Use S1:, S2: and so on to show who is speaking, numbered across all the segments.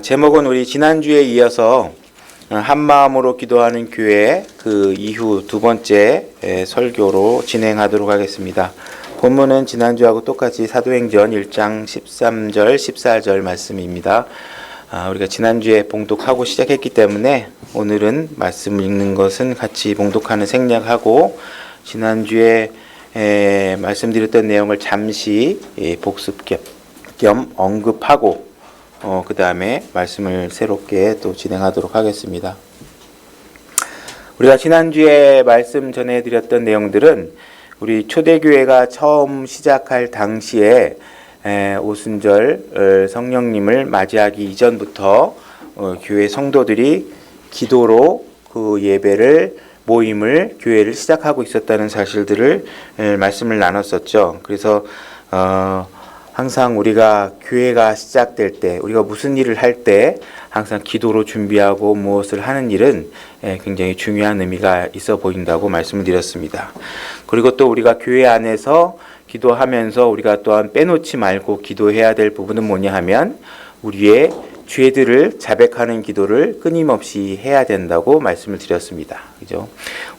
S1: 제목은 우리 지난주에 이어서 한마음으로 기도하는 교회 그 이후 두 번째 설교로 진행하도록 하겠습니다. 본문은 지난주하고 똑같이 사도행전 1장 13절 14절 말씀입니다. 우리가 지난주에 봉독하고 시작했기 때문에 오늘은 말씀 읽는 것은 같이 봉독하는 생략하고 지난주에 말씀드렸던 내용을 잠시 복습 겸 언급하고 그 다음에 말씀을 새롭게 또 진행하도록 하겠습니다. 우리가 지난주에 말씀 전해드렸던 내용들은 우리 초대교회가 처음 시작할 당시에 오순절 성령님을 맞이하기 이전부터 교회 성도들이 기도로 그 예배를 모임을 교회를 시작하고 있었다는 사실들을 말씀을 나눴었죠. 그래서 항상 우리가 교회가 시작될 때 우리가 무슨 일을 할 때 항상 기도로 준비하고 무엇을 하는 일은 굉장히 중요한 의미가 있어 보인다고 말씀을 드렸습니다. 그리고 또 우리가 교회 안에서 기도하면서 우리가 또한 빼놓지 말고 기도해야 될 부분은 뭐냐 하면 우리의 죄들을 자백하는 기도를 끊임없이 해야 된다고 말씀을 드렸습니다. 그죠?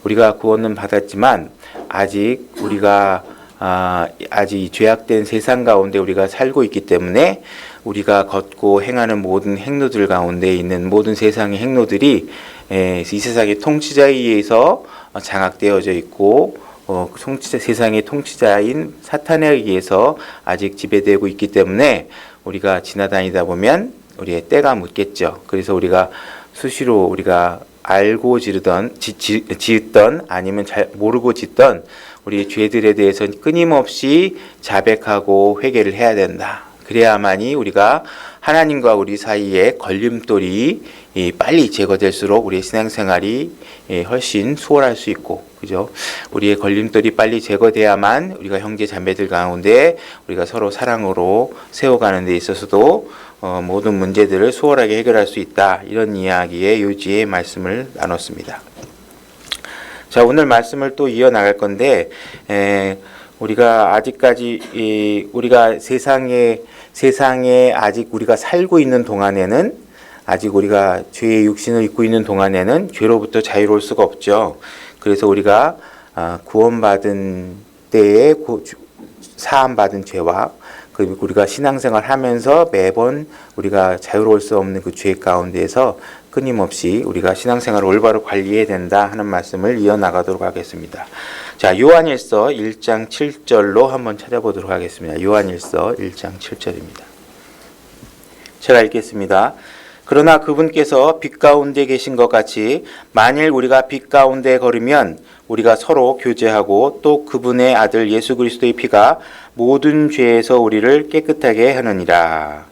S1: 우리가 구원은 받았지만 아직 우리가 아직 죄악된 세상 가운데 우리가 살고 있기 때문에 우리가 걷고 행하는 모든 행로들 가운데 있는 모든 세상의 행로들이 이 세상의 통치자에 의해서 장악되어져 있고 세상의 통치자인 사탄에 의해서 아직 지배되고 있기 때문에 우리가 지나다니다 보면 우리의 때가 묻겠죠. 그래서 우리가 수시로 우리가 알고 지었던 아니면 잘 모르고 짓던 우리 죄들에 대해서 끊임없이 자백하고 회개를 해야 된다. 그래야만이 우리가 하나님과 우리 사이에 걸림돌이 빨리 제거될수록 우리의 신앙생활이 훨씬 수월할 수 있고, 그죠? 우리의 걸림돌이 빨리 제거돼야만 우리가 형제 자매들 가운데 우리가 서로 사랑으로 세워가는 데 있어서도 모든 문제들을 수월하게 해결할 수 있다. 이런 이야기의 요지의 말씀을 나눴습니다. 자, 오늘 말씀을 또 이어나갈 건데 우리가 아직까지 우리가 세상에 아직 우리가 살고 있는 동안에는 아직 우리가 죄의 육신을 입고 있는 동안에는 죄로부터 자유로울 수가 없죠. 그래서 우리가 구원받은 때에 사함받은 죄와 그리고 우리가 신앙생활 하면서 매번 우리가 자유로울 수 없는 그 죄 가운데에서 끊임없이 우리가 신앙생활을 올바로 관리해야 된다 하는 말씀을 이어나가도록 하겠습니다. 자, 요한일서 1장 7절로 한번 찾아보도록 하겠습니다. 요한일서 1장 7절입니다. 제가 읽겠습니다. 그러나 그분께서 빛 가운데 계신 것 같이 만일 우리가 빛 가운데 걸으면 우리가 서로 교제하고 또 그분의 아들 예수 그리스도의 피가 모든 죄에서 우리를 깨끗하게 하느니라.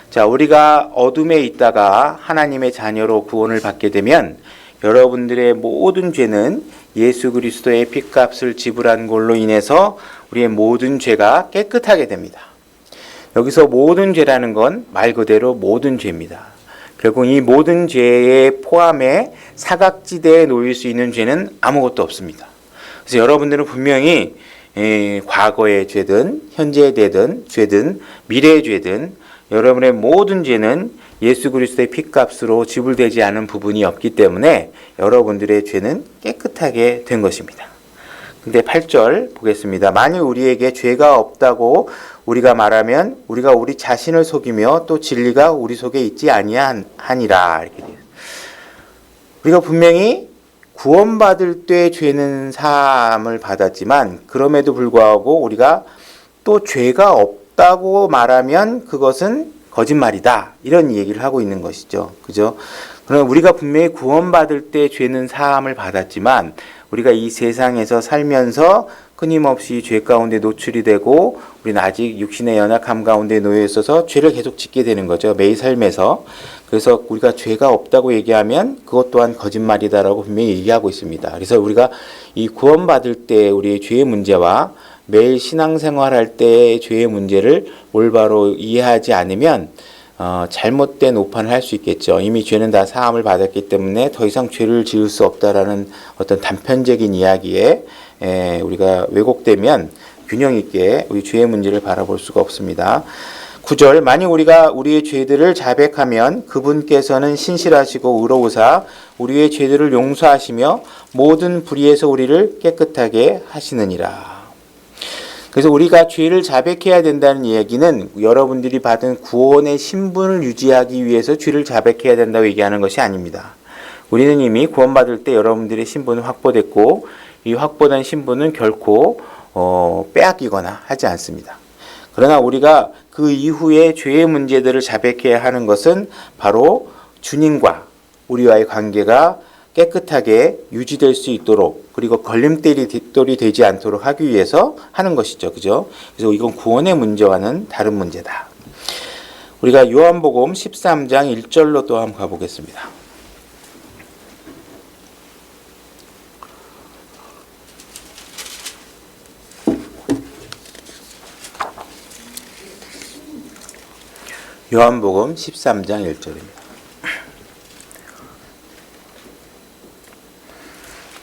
S1: 자, 우리가 어둠에 있다가 하나님의 자녀로 구원을 받게 되면 여러분들의 모든 죄는 예수 그리스도의 핏값을 지불한 걸로 인해서 우리의 모든 죄가 깨끗하게 됩니다. 여기서 모든 죄라는 건 말 그대로 모든 죄입니다. 결국 이 모든 죄의 포함에 사각지대에 놓일 수 있는 죄는 아무것도 없습니다. 그래서 여러분들은 분명히 과거의 죄든 현재의 죄든 미래의 죄든 여러분의 모든 죄는 예수 그리스도의 핏값으로 지불되지 않은 부분이 없기 때문에 여러분들의 죄는 깨끗하게 된 것입니다. 근데 8절 보겠습니다. 만일 우리에게 죄가 없다고 우리가 말하면 우리가 우리 자신을 속이며 또 진리가 우리 속에 있지 아니하니라. 이렇게 돼요. 우리가 분명히 구원받을 때 죄는 사함을 받았지만 그럼에도 불구하고 우리가 또 죄가 없다고 말하면 그것은 거짓말이다. 이런 얘기를 하고 있는 것이죠. 그죠? 그러나 우리가 분명히 구원받을 때 죄는 사함을 받았지만 우리가 이 세상에서 살면서 끊임없이 죄 가운데 노출이 되고 우리는 아직 육신의 연약함 가운데 놓여 있어서 죄를 계속 짓게 되는 거죠. 매일 삶에서. 그래서 우리가 죄가 없다고 얘기하면 그것 또한 거짓말이다라고 분명히 얘기하고 있습니다. 그래서 우리가 이 구원받을 때 우리의 죄의 문제와 매일 신앙생활할 때의 죄의 문제를 올바로 이해하지 않으면 잘못된 오판을 할 수 있겠죠. 이미 죄는 다 사함을 받았기 때문에 더 이상 죄를 지을 수 없다라는 어떤 단편적인 이야기에 우리가 왜곡되면 균형 있게 우리 죄의 문제를 바라볼 수가 없습니다. 9절 만일 우리가 우리의 죄들을 자백하면 그분께서는 신실하시고 의로우사 우리의 죄들을 용서하시며 모든 불의에서 우리를 깨끗하게 하시느니라. 그래서 우리가 죄를 자백해야 된다는 이야기는 여러분들이 받은 구원의 신분을 유지하기 위해서 죄를 자백해야 된다고 얘기하는 것이 아닙니다. 우리는 이미 구원받을 때 여러분들의 신분은 확보됐고 이 확보된 신분은 결코 빼앗기거나 하지 않습니다. 그러나 우리가 그 이후에 죄의 문제들을 자백해야 하는 것은 바로 주님과 우리와의 관계가 깨끗하게 유지될 수 있도록 그리고 걸림돌이 되지 않도록 하기 위해서 하는 것이죠. 그죠? 그래서 이건 구원의 문제와는 다른 문제다. 우리가 요한복음 13장 1절로 또 한번 가보겠습니다. 요한복음 13장 1절입니다.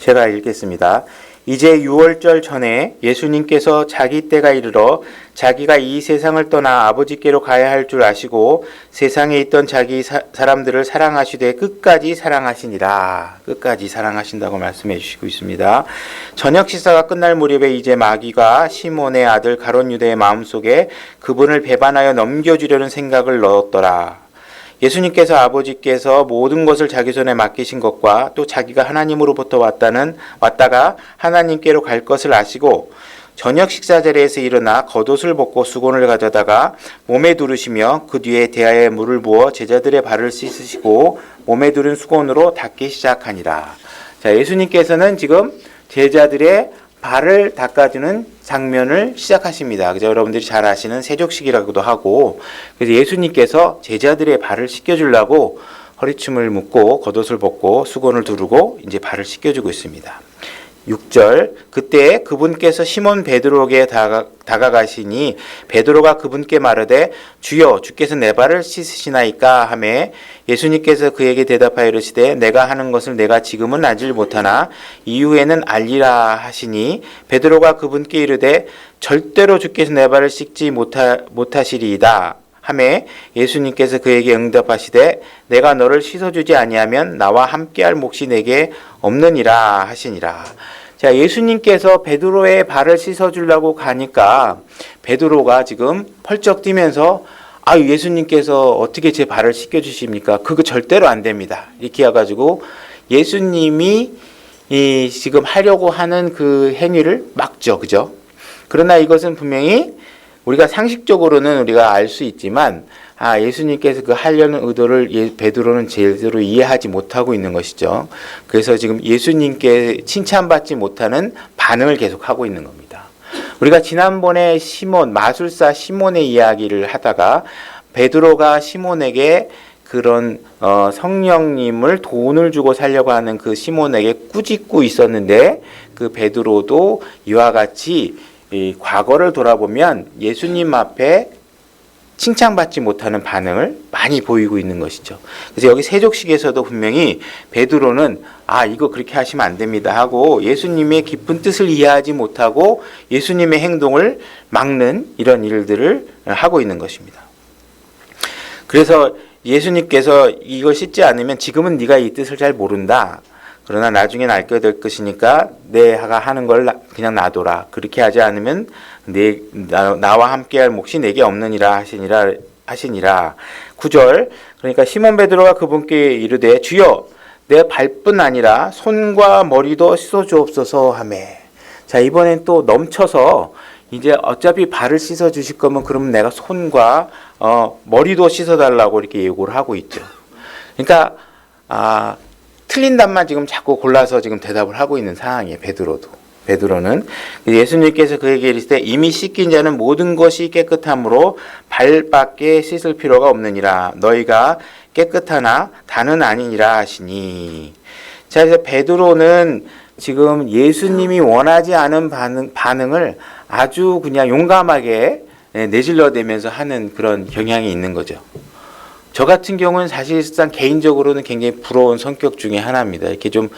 S1: 제가 읽겠습니다. 이제 6월절 전에 예수님께서 자기 때가 이르러 자기가 이 세상을 떠나 아버지께로 가야 할 줄 아시고 세상에 있던 자기 사람들을 사랑하시되 끝까지 사랑하시니라. 끝까지 사랑하신다고 말씀해 주시고 있습니다. 저녁 식사가 끝날 무렵에 이제 마귀가 시몬의 아들 가룟 유다의 마음속에 그분을 배반하여 넘겨주려는 생각을 넣었더라. 예수님께서 아버지께서 모든 것을 자기 손에 맡기신 것과 또 자기가 하나님으로부터 왔다가 하나님께로 갈 것을 아시고 저녁 식사 자리에서 일어나 겉옷을 벗고 수건을 가져다가 몸에 두르시며 그 뒤에 대야에 물을 부어 제자들의 발을 씻으시고 몸에 두른 수건으로 닦기 시작하니라. 자, 예수님께서는 지금 제자들의 발을 닦아주는 장면을 시작하십니다. 그죠? 여러분들이 잘 아시는 세족식이라고도 하고, 그래서 예수님께서 제자들의 발을 씻겨주려고 허리춤을 묶고 겉옷을 벗고 수건을 두르고 이제 발을 씻겨주고 있습니다. 6절 그때 그분께서 시몬 베드로에게 다가가시니 베드로가 그분께 말하되 주여 주께서 내 발을 씻으시나이까 하매 예수님께서 그에게 대답하여 이르시되 내가 하는 것을 내가 지금은 알지 못하나 이후에는 알리라 하시니 베드로가 그분께 이르되 절대로 주께서 내 발을 씻지 못하시리이다 하매 예수님께서 그에게 응답하시되 내가 너를 씻어주지 아니하면 나와 함께할 몫이 내게 없느니라 하시니라. 자, 예수님께서 베드로의 발을 씻어주려고 가니까 베드로가 지금 펄쩍 뛰면서 예수님께서 어떻게 제 발을 씻겨주십니까? 그거 절대로 안 됩니다. 이렇게 해가지고 예수님이 지금 하려고 하는 그 행위를 막죠. 그죠? 그러나 이것은 분명히 우리가 상식적으로는 우리가 알 수 있지만 예수님께서 그 하려는 의도를 베드로는 제대로 이해하지 못하고 있는 것이죠. 그래서 지금 예수님께 칭찬받지 못하는 반응을 계속하고 있는 겁니다. 우리가 지난번에 마술사 시몬의 이야기를 하다가 베드로가 시몬에게 그런 성령님을 돈을 주고 살려고 하는 그 시몬에게 꾸짖고 있었는데 그 베드로도 이와 같이 이 과거를 돌아보면 예수님 앞에 칭찬받지 못하는 반응을 많이 보이고 있는 것이죠. 그래서 여기 세족식에서도 분명히 베드로는 이거 그렇게 하시면 안 됩니다 하고 예수님의 깊은 뜻을 이해하지 못하고 예수님의 행동을 막는 이런 일들을 하고 있는 것입니다. 그래서 예수님께서 이걸 씻지 않으면 지금은 네가 이 뜻을 잘 모른다. 그러나 나중엔 알게 될 것이니까 내가 하는 걸 그냥 놔둬라. 그렇게 하지 않으면 나와 함께할 몫이 내게 없느니라 하시니라. 9절 그러니까 시몬 베드로가 그분께 이르되 주여 내 발뿐 아니라 손과 머리도 씻어주옵소서 하매. 자, 이번엔 또 넘쳐서 이제 어차피 발을 씻어 주실 거면 그러면 내가 손과 머리도 씻어달라고 이렇게 요구를 하고 있죠. 그러니까 틀린 답만 지금 자꾸 골라서 지금 대답을 하고 있는 상황이에요. 베드로는 예수님께서 그에게 이르시되 이미 씻긴 자는 모든 것이 깨끗함으로 발밖에 씻을 필요가 없느니라. 너희가 깨끗하나 다는 아니니라 하시니. 자, 그래서 베드로는 지금 예수님이 원하지 않은 반응을 아주 그냥 용감하게 내질러대면서 하는 그런 경향이 있는 거죠. 저 같은 경우는 사실상 개인적으로는 굉장히 부러운 성격 중에 하나입니다. 이렇게 좀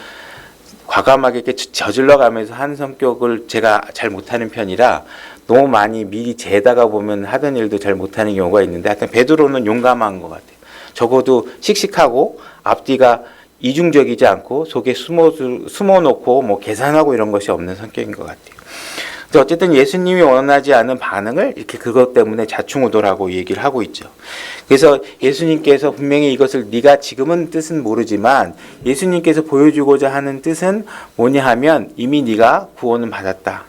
S1: 과감하게 이렇게 저질러 가면서 하는 성격을 제가 잘 못하는 편이라 너무 많이 미리 재다가 보면 하던 일도 잘 못하는 경우가 있는데, 하여튼 베드로는 용감한 것 같아요. 적어도 씩씩하고 앞뒤가 이중적이지 않고 속에 숨어놓고 뭐 계산하고 이런 것이 없는 성격인 것 같아요. 어쨌든 예수님이 원하지 않은 반응을 이렇게 그것 때문에 자충우돌하고 얘기를 하고 있죠. 그래서 예수님께서 분명히 이것을 네가 지금은 뜻은 모르지만 예수님께서 보여주고자 하는 뜻은 뭐냐 하면 이미 네가 구원은 받았다.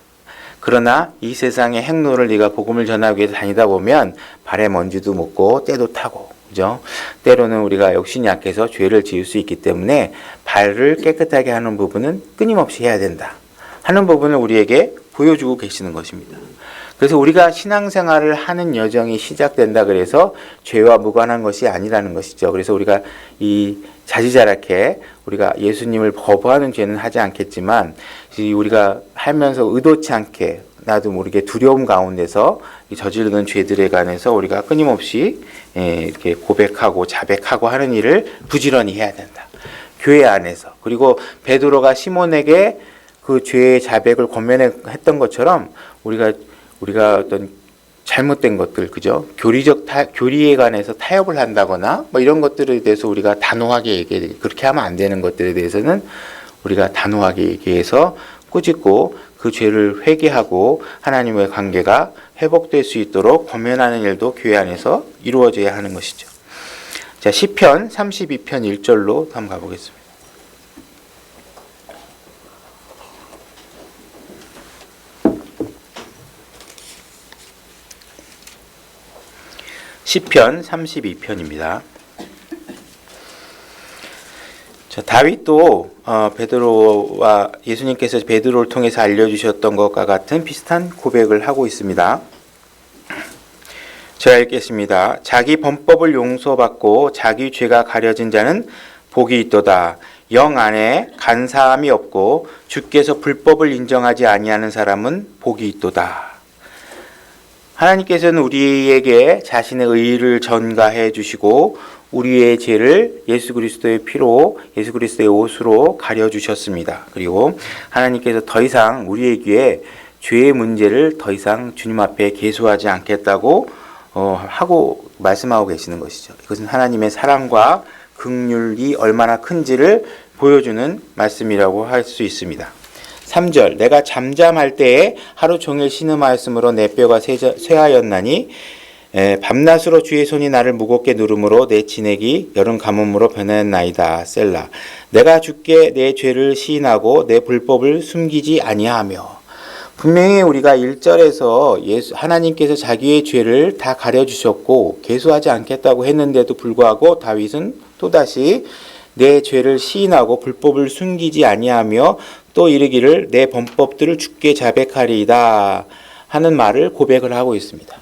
S1: 그러나 이 세상의 행로를 네가 복음을 전하기 위해서 다니다 보면 발에 먼지도 묻고 때도 타고, 그죠? 때로는 우리가 욕심이 약해서 죄를 지을 수 있기 때문에 발을 깨끗하게 하는 부분은 끊임없이 해야 된다 하는 부분을 우리에게 보여주고 계시는 것입니다. 그래서 우리가 신앙생활을 하는 여정이 시작된다 그래서 죄와 무관한 것이 아니라는 것이죠. 그래서 우리가 이 자지자랗게 우리가 예수님을 거부하는 죄는 하지 않겠지만 우리가 하면서 의도치 않게 나도 모르게 두려움 가운데서 저지르는 죄들에 관해서 우리가 끊임없이 이렇게 고백하고 자백하고 하는 일을 부지런히 해야 된다. 교회 안에서. 그리고 베드로가 시몬에게 그 죄의 자백을 권면했던 것처럼 우리가 어떤 잘못된 것들, 그죠? 교리에 관해서 타협을 한다거나 뭐 이런 것들에 대해서 우리가 단호하게 얘기해, 그렇게 하면 안 되는 것들에 대해서는 우리가 단호하게 얘기해서 꾸짖고 그 죄를 회개하고 하나님의 관계가 회복될 수 있도록 권면하는 일도 교회 안에서 이루어져야 하는 것이죠. 자, 시편 32편 1절로 한번 가보겠습니다. 시편 32편입니다. 자, 다윗도 베드로와 예수님께서 베드로를 통해서 알려주셨던 것과 같은 비슷한 고백을 하고 있습니다. 제가 읽겠습니다. 자기 범법을 용서받고 자기 죄가 가려진 자는 복이 있도다. 영 안에 간사함이 없고 주께서 불법을 인정하지 아니하는 사람은 복이 있도다. 하나님께서는 우리에게 자신의 의를 전가해 주시고 우리의 죄를 예수 그리스도의 피로, 예수 그리스도의 옷으로 가려주셨습니다. 그리고 하나님께서 더 이상 우리에게 죄의 문제를 더 이상 주님 앞에 계수하지 않겠다고 하고 말씀하고 계시는 것이죠. 이것은 하나님의 사랑과 긍휼이 얼마나 큰지를 보여주는 말씀이라고 할 수 있습니다. 3절, 내가 잠잠할 때에 하루 종일 신음하였으므로 내 뼈가 쇠하였나니 밤낮으로 주의 손이 나를 무겁게 누름으로 내 진액이 여름 가뭄으로 변하였나이다. 셀라. 내가 주께 내 죄를 시인하고 내 불법을 숨기지 아니하며. 분명히 우리가 1절에서 하나님께서 자기의 죄를 다 가려주셨고 계수하지 않겠다고 했는데도 불구하고 다윗은 또다시 내 죄를 시인하고 불법을 숨기지 아니하며 또 이르기를 내 범법들을 주께 자백하리이다 하는 말을 고백을 하고 있습니다.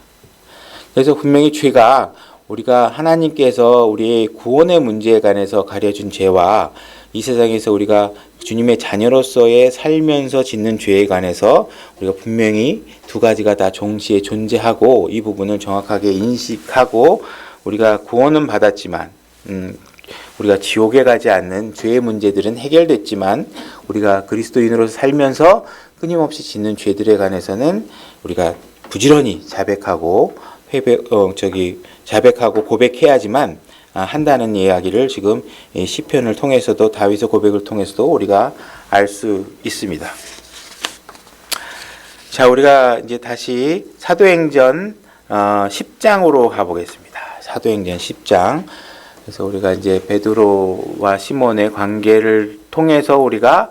S1: 그래서 분명히 죄가 우리가 하나님께서 우리의 구원의 문제에 관해서 가려준 죄와 이 세상에서 우리가 주님의 자녀로서의 살면서 짓는 죄에 관해서 우리가 분명히 두 가지가 다 동시에 존재하고 이 부분을 정확하게 인식하고 우리가 구원은 받았지만 우리가 지옥에 가지 않는 죄의 문제들은 해결됐지만 우리가 그리스도인으로서 살면서 끊임없이 짓는 죄들에 관해서는 우리가 부지런히 자백하고 자백하고 고백해야지만 한다는 이야기를 지금 시편을 통해서도 다윗의 고백을 통해서도 우리가 알 수 있습니다. 자, 우리가 이제 다시 사도행전 10장으로 가보겠습니다. 사도행전 10장. 그래서 우리가 이제 베드로와 시몬의 관계를 통해서 우리가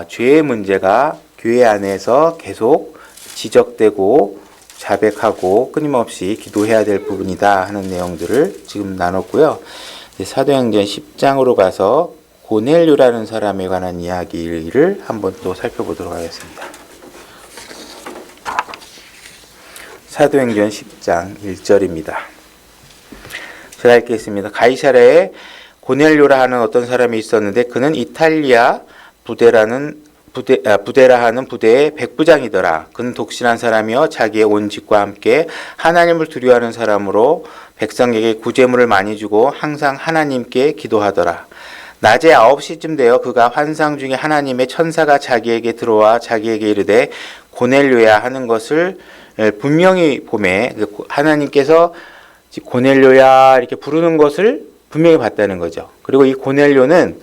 S1: 죄의 문제가 교회 안에서 계속 지적되고 자백하고 끊임없이 기도해야 될 부분이다 하는 내용들을 지금 나눴고요. 사도행전 10장으로 가서 고넬료라는 사람에 관한 이야기를 한번 또 살펴보도록 하겠습니다. 사도행전 10장 1절입니다. 제가 읽겠습니다. 가이사랴에 고넬료라 하는 어떤 사람이 있었는데 그는 이탈리아 부데라 하는 부대의 백부장이더라. 그는 독실한 사람이요 자기의 온 집과 함께 하나님을 두려워하는 사람으로 백성에게 구제물을 많이 주고 항상 하나님께 기도하더라. 낮에 9시쯤 되어 그가 환상 중에 하나님의 천사가 자기에게 들어와 자기에게 이르되 고넬료야 하는 것을 분명히 보매 하나님께서 고넬료야 이렇게 부르는 것을 분명히 봤다는 거죠. 그리고 이 고넬료는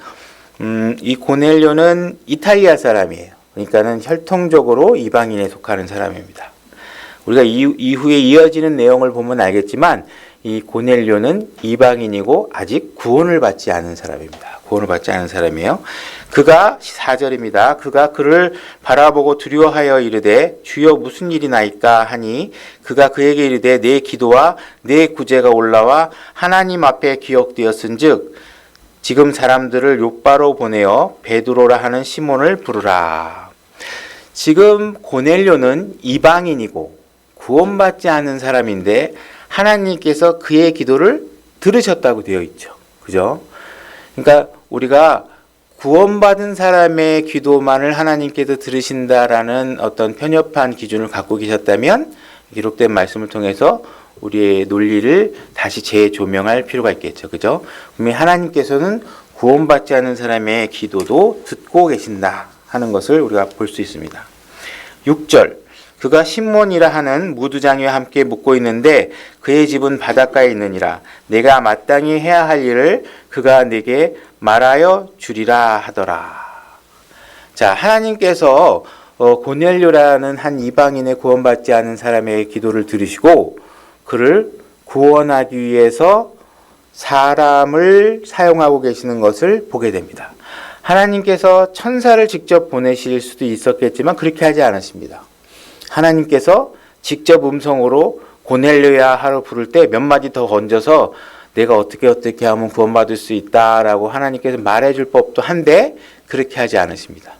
S1: 이탈리아 사람이에요. 그러니까는 혈통적으로 이방인에 속하는 사람입니다. 우리가 이후에 이어지는 내용을 보면 알겠지만 이 고넬료는 이방인이고 아직 구원을 받지 않은 사람입니다. 구원을 받지 않은 사람이에요. 그가 4절입니다. 그가 그를 바라보고 두려워하여 이르되 주여 무슨 일이 나이까 하니 그가 그에게 이르되 내 기도와 내 구제가 올라와 하나님 앞에 기억되었은즉 지금 사람들을 욥바로 보내어 베드로라 하는 시몬을 부르라. 지금 고넬료는 이방인이고 구원받지 않은 사람인데 하나님께서 그의 기도를 들으셨다고 되어 있죠. 그죠? 그러니까 우리가 구원받은 사람의 기도만을 하나님께서 들으신다라는 어떤 편협한 기준을 갖고 계셨다면 기록된 말씀을 통해서 우리의 논리를 다시 재조명할 필요가 있겠죠. 그죠? 분명히 하나님께서는 구원받지 않은 사람의 기도도 듣고 계신다 하는 것을 우리가 볼 수 있습니다. 6절 그가 시몬이라 하는 무두장이와 함께 묵고 있는데 그의 집은 바닷가에 있느니라. 내가 마땅히 해야 할 일을 그가 내게 말하여 주리라 하더라. 자, 하나님께서 고넬료라는 한 이방인의 구원받지 않은 사람의 기도를 들으시고 그를 구원하기 위해서 사람을 사용하고 계시는 것을 보게 됩니다. 하나님께서 천사를 직접 보내실 수도 있었겠지만 그렇게 하지 않으십니다. 하나님께서 직접 음성으로 고넬료야 하러 부를 때 몇 마디 더 건져서 내가 어떻게 하면 구원받을 수 있다라고 하나님께서 말해줄 법도 한데 그렇게 하지 않으십니다.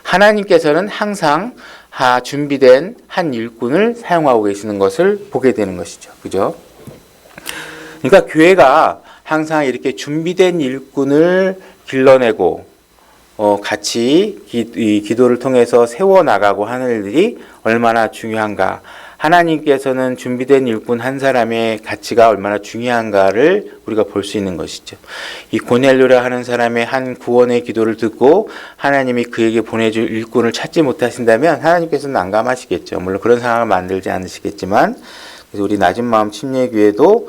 S1: 하나님께서는 항상 준비된 한 일꾼을 사용하고 계시는 것을 보게 되는 것이죠. 그죠? 그러니까 교회가 항상 이렇게 준비된 일꾼을 길러내고 같이 이 기도를 통해서 세워나가고 하는 일들이 얼마나 중요한가. 하나님께서는 준비된 일꾼 한 사람의 가치가 얼마나 중요한가를 우리가 볼 수 있는 것이죠. 이 고넬료라 하는 사람의 한 구원의 기도를 듣고 하나님이 그에게 보내줄 일꾼을 찾지 못하신다면 하나님께서는 난감하시겠죠. 물론 그런 상황을 만들지 않으시겠지만 그래서 우리 낮은 마음 침례교회도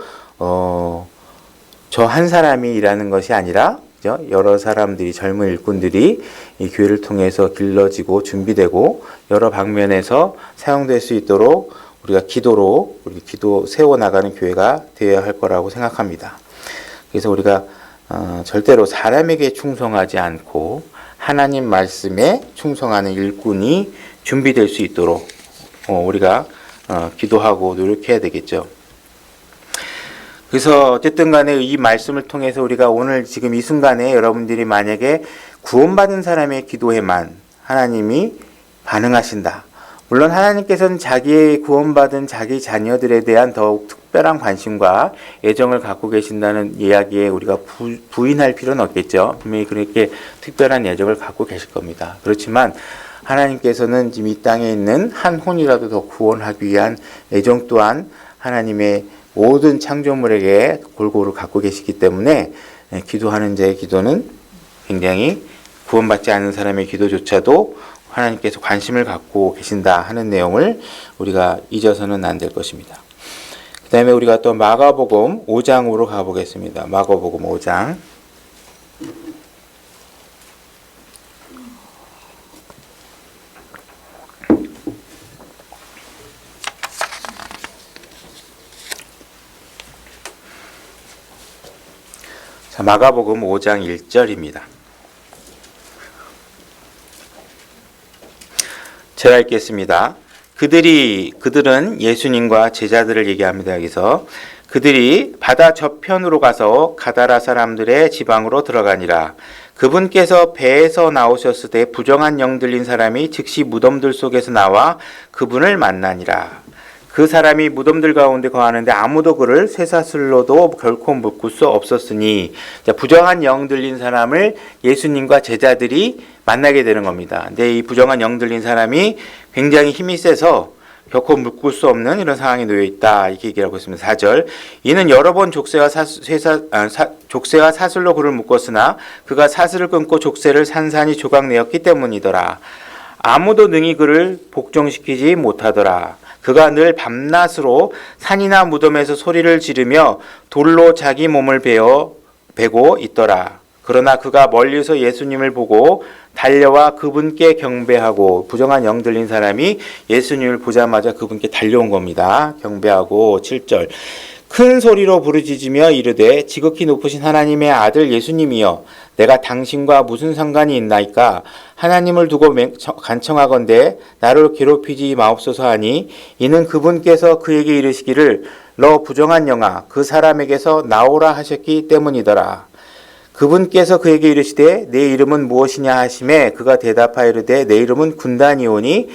S1: 저 한 사람이 일하는 것이 아니라 여러 사람들이 젊은 일꾼들이 이 교회를 통해서 길러지고 준비되고 여러 방면에서 사용될 수 있도록 우리가 기도로 우리 기도 세워나가는 교회가 되어야 할 거라고 생각합니다. 그래서 우리가 절대로 사람에게 충성하지 않고 하나님 말씀에 충성하는 일꾼이 준비될 수 있도록 우리가 기도하고 노력해야 되겠죠. 그래서 어쨌든 간에 이 말씀을 통해서 우리가 오늘 지금 이 순간에 여러분들이 만약에 구원받은 사람의 기도에만 하나님이 반응하신다. 물론 하나님께서는 자기의 구원받은 자기 자녀들에 대한 더욱 특별한 관심과 애정을 갖고 계신다는 이야기에 우리가 부인할 필요는 없겠죠. 분명히 그렇게 특별한 애정을 갖고 계실 겁니다. 그렇지만 하나님께서는 지금 이 땅에 있는 한 혼이라도 더 구원하기 위한 애정 또한 하나님의 모든 창조물에게 골고루 갖고 계시기 때문에 기도하는 자의 기도는 굉장히 구원받지 않는 사람의 기도조차도 하나님께서 관심을 갖고 계신다 하는 내용을 우리가 잊어서는 안 될 것입니다. 그 다음에 우리가 또 마가복음 5장으로 가보겠습니다. 마가복음 5장. 마가복음 5장 1절입니다. 제가 읽겠습니다. 그들은 예수님과 제자들을 얘기합니다. 여기서 그들이 바다 저편으로 가서 가다라 사람들의 지방으로 들어가니라. 그분께서 배에서 나오셨을 때 부정한 영 들린 사람이 즉시 무덤들 속에서 나와 그분을 만나니라. 그 사람이 무덤들 가운데 거하는데 아무도 그를 쇠사슬로도 결코 묶을 수 없었으니, 부정한 영 들린 사람을 예수님과 제자들이 만나게 되는 겁니다. 근데 이 부정한 영 들린 사람이 굉장히 힘이 세서 결코 묶을 수 없는 이런 상황에 놓여 있다, 이렇게 얘기하고 있습니다. 4절. 이는 여러 번 족쇄와 사슬로 그를 묶었으나 그가 사슬을 끊고 족쇄를 산산이 조각내었기 때문이더라. 아무도 능히 그를 복종시키지 못하더라. 그가 늘 밤낮으로 산이나 무덤에서 소리를 지르며 돌로 자기 몸을 베고 있더라. 그러나 그가 멀리서 예수님을 보고 달려와 그분께 경배하고, 부정한 영 들린 사람이 예수님을 보자마자 그분께 달려온 겁니다. 경배하고 7절. 큰 소리로 부르짖으며 이르되 지극히 높으신 하나님의 아들 예수님이여, 내가 당신과 무슨 상관이 있나이까? 하나님을 두고 간청하건대 나를 괴롭히지 마옵소서 하니, 이는 그분께서 그에게 이르시기를 너 부정한 영아 그 사람에게서 나오라 하셨기 때문이더라. 그분께서 그에게 이르시되 내 이름은 무엇이냐 하시매 그가 대답하여 이르되 내 이름은 군단이오니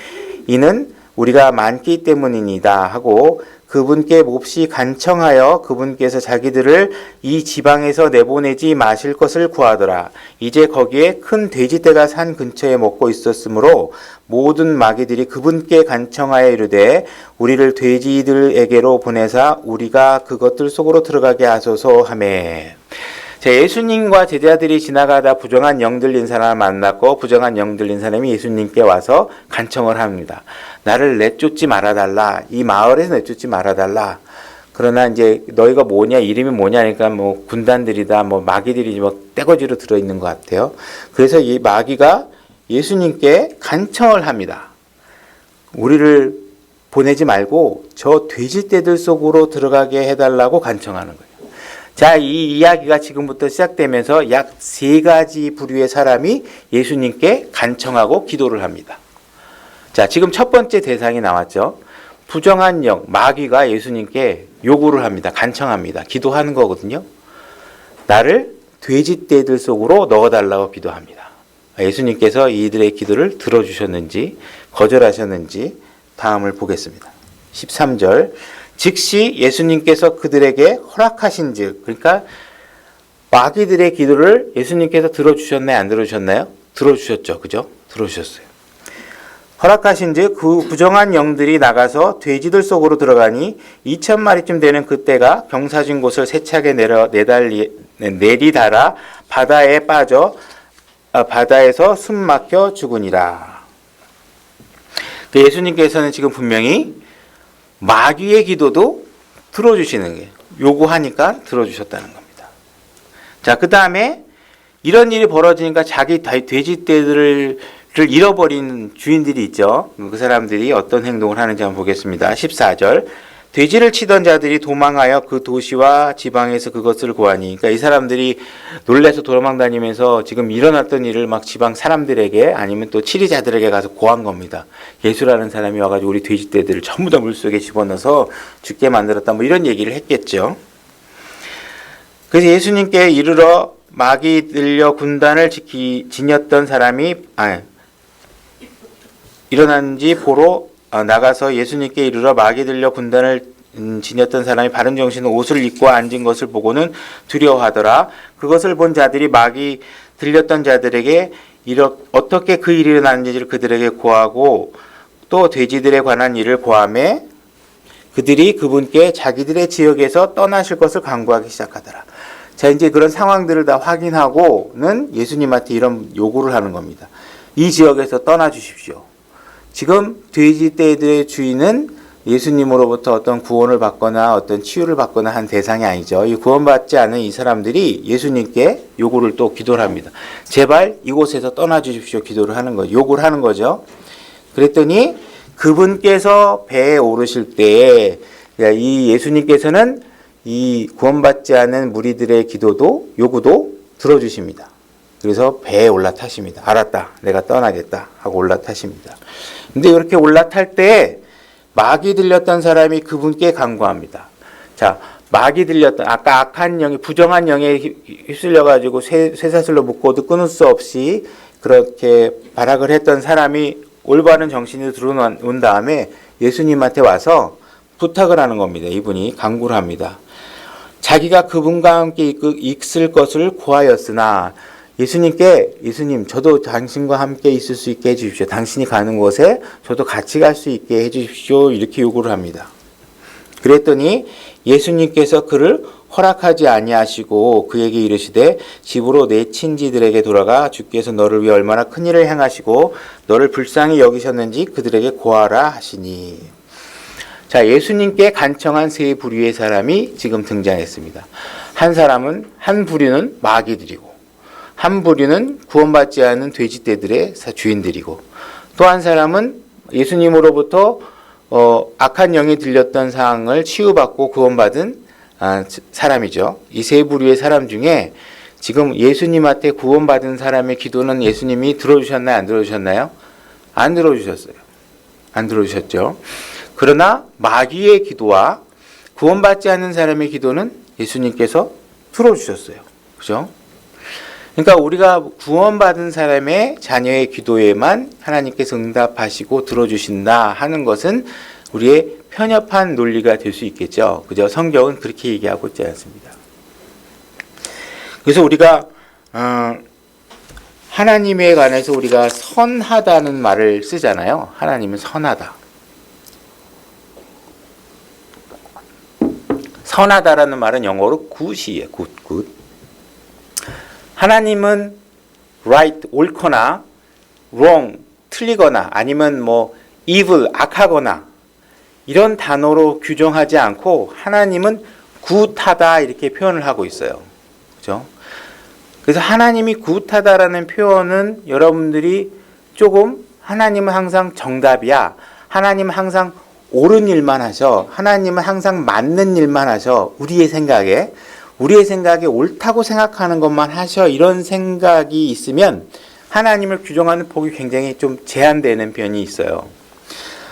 S1: 이는 우리가 많기 때문이니다 하고, 그분께 몹시 간청하여 그분께서 자기들을 이 지방에서 내보내지 마실 것을 구하더라. 이제 거기에 큰 돼지떼가 산 근처에 먹고 있었으므로 모든 마귀들이 그분께 간청하여 이르되 우리를 돼지들에게로 보내사 우리가 그것들 속으로 들어가게 하소서 하매. 예수님과 제자들이 지나가다 부정한 영 들린 사람을 만났고, 부정한 영 들린 사람이 예수님께 와서 간청을 합니다. 나를 내쫓지 말아달라. 이 마을에서 내쫓지 말아달라. 그러나 이제 너희가 뭐냐, 이름이 뭐냐니까 뭐 군단들이다, 뭐 마귀들이 뭐 떼거지로 들어있는 것 같아요. 그래서 이 마귀가 예수님께 간청을 합니다. 우리를 보내지 말고 저 돼지떼들 속으로 들어가게 해달라고 간청하는 거예요. 자, 이 이야기가 지금부터 시작되면서 약 3가지 부류의 사람이 예수님께 간청하고 기도를 합니다. 자, 지금 첫 번째 대상이 나왔죠. 부정한 영, 마귀가 예수님께 요구를 합니다. 간청합니다. 기도하는 거거든요. 나를 돼지떼들 속으로 넣어달라고 기도합니다. 예수님께서 이들의 기도를 들어주셨는지 거절하셨는지 다음을 보겠습니다. 13절. 즉시 예수님께서 그들에게 허락하신즉, 그러니까 마귀들의 기도를 예수님께서 들어주셨나요? 안 들어주셨나요? 들어주셨죠. 그죠? 들어주셨어요. 허락하신즉 그 부정한 영들이 나가서 돼지들 속으로 들어가니 2,000마리쯤 되는 그때가 경사진 곳을 세차게 내리다라 바다에 빠져 바다에서 숨 막혀 죽으니라. 예수님께서는 지금 분명히 마귀의 기도도 들어주시는 거예요. 요구하니까 들어주셨다는 겁니다. 자, 그 다음에 이런 일이 벌어지니까 자기 돼지떼들을 잃어버린 주인들이 있죠. 그 사람들이 어떤 행동을 하는지 한번 보겠습니다. 14절. 돼지를 치던 자들이 도망하여 그 도시와 지방에서 그것을 구하니, 그러니까 이 사람들이 놀래서 도망다니면서 지금 일어났던 일을 막 지방 사람들에게 아니면 또 치리자들에게 가서 고한 겁니다. 예수라는 사람이 와가지고 우리 돼지떼들을 전부 다 물속에 집어넣어서 죽게 만들었다, 뭐 이런 얘기를 했겠죠. 그래서 예수님께 이르러 마귀 들려 군단을 지녔던 사람이 일어난지 보러 나가서 예수님께 이르러 마귀 들려 군단을 지녔던 사람이 바른 정신으로 옷을 입고 앉은 것을 보고는 두려워하더라. 그것을 본 자들이 마귀 들렸던 자들에게 어떻게 그 일이 일어났는지를 그들에게 고하고 또 돼지들에 관한 일을 고하매 그들이 그분께 자기들의 지역에서 떠나실 것을 간구하기 시작하더라. 자, 이제 그런 상황들을 다 확인하고는 예수님한테 이런 요구를 하는 겁니다. 이 지역에서 떠나 주십시오. 지금 돼지떼들의 주인은 예수님으로부터 어떤 구원을 받거나 어떤 치유를 받거나 한 대상이 아니죠. 이 구원받지 않은 이 사람들이 예수님께 요구를 또 기도를 합니다. 제발 이곳에서 떠나 주십시오. 기도를 하는 거죠. 요구를 하는 거죠. 그랬더니 그분께서 배에 오르실 때에 이 예수님께서는 이 구원받지 않은 무리들의 기도도 요구도 들어주십니다. 그래서 배에 올라타십니다. 알았다. 내가 떠나겠다 하고 올라타십니다. 근데 이렇게 올라탈 때 마귀 들렸던 사람이 그분께 간구합니다. 자, 마귀 들렸던 아까 악한 영이 부정한 영에 휩쓸려가지고 쇠사슬로 묶어도 끊을 수 없이 그렇게 발악을 했던 사람이 올바른 정신이 들어온 다음에 예수님한테 와서 부탁을 하는 겁니다. 이분이 간구를 합니다. 자기가 그분과 함께 있을 것을 구하였으나 예수님, 저도 당신과 함께 있을 수 있게 해주십시오. 당신이 가는 곳에 저도 같이 갈 수 있게 해주십시오. 이렇게 요구를 합니다. 그랬더니 예수님께서 그를 허락하지 아니하시고 그에게 이르시되 집으로 내 친지들에게 돌아가 주께서 너를 위해 얼마나 큰 일을 행하시고 너를 불쌍히 여기셨는지 그들에게 고하라 하시니. 자, 예수님께 간청한 세 부류의 사람이 지금 등장했습니다. 한 부류는 마귀들이고, 한 부류는 구원받지 않은 돼지떼들의 주인들이고, 또 한 사람은 예수님으로부터 악한 영이 들렸던 상황을 치유받고 구원받은 사람이죠. 이 세 부류의 사람 중에 지금 예수님한테 구원받은 사람의 기도는 예수님이 들어주셨나요? 안 들어주셨나요? 안 들어주셨어요. 안 들어주셨죠. 그러나 마귀의 기도와 구원받지 않는 사람의 기도는 예수님께서 들어주셨어요. 그죠? 그러니까 우리가 구원받은 사람의 자녀의 기도에만 하나님께서 응답하시고 들어주신다 하는 것은 우리의 편협한 논리가 될 수 있겠죠. 그죠? 성경은 그렇게 얘기하고 있지 않습니다. 그래서 우리가 하나님에 관해서 우리가 선하다는 말을 쓰잖아요. 하나님은 선하다. 선하다라는 말은 영어로 good이에요. good. 하나님은 right, 옳거나 wrong, 틀리거나 아니면 뭐 evil, 악하거나 이런 단어로 규정하지 않고 하나님은 굿하다 이렇게 표현을 하고 있어요. 그죠? 그래서 하나님이 굿하다라는 표현은 여러분들이 조금 하나님은 항상 정답이야. 하나님은 항상 옳은 일만 하셔. 하나님은 항상 맞는 일만 하셔. 우리의 생각에 옳다고 생각하는 것만 하셔. 이런 생각이 있으면 하나님을 규정하는 폭이 굉장히 좀 제한되는 편이 있어요.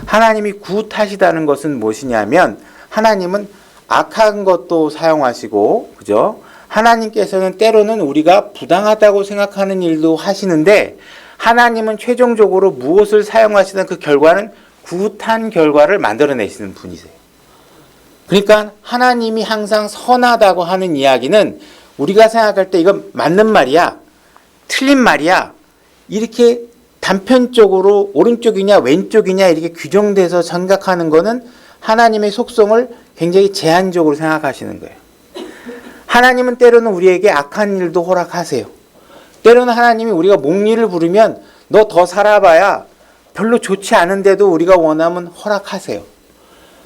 S1: 하나님이 굿하시다는 것은 무엇이냐면 하나님은 악한 것도 사용하시고, 그죠? 하나님께서는 때로는 우리가 부당하다고 생각하는 일도 하시는데 하나님은 최종적으로 무엇을 사용하시든 그 결과는 굿한 결과를 만들어내시는 분이세요. 그러니까 하나님이 항상 선하다고 하는 이야기는 우리가 생각할 때 이건 맞는 말이야, 틀린 말이야, 이렇게 단편적으로 오른쪽이냐 왼쪽이냐 이렇게 규정돼서 생각하는 거는 하나님의 속성을 굉장히 제한적으로 생각하시는 거예요. 하나님은 때로는 우리에게 악한 일도 허락하세요. 때로는 하나님이 우리가 목리를 부르면 너 더 살아봐야 별로 좋지 않은데도 우리가 원하면 허락하세요.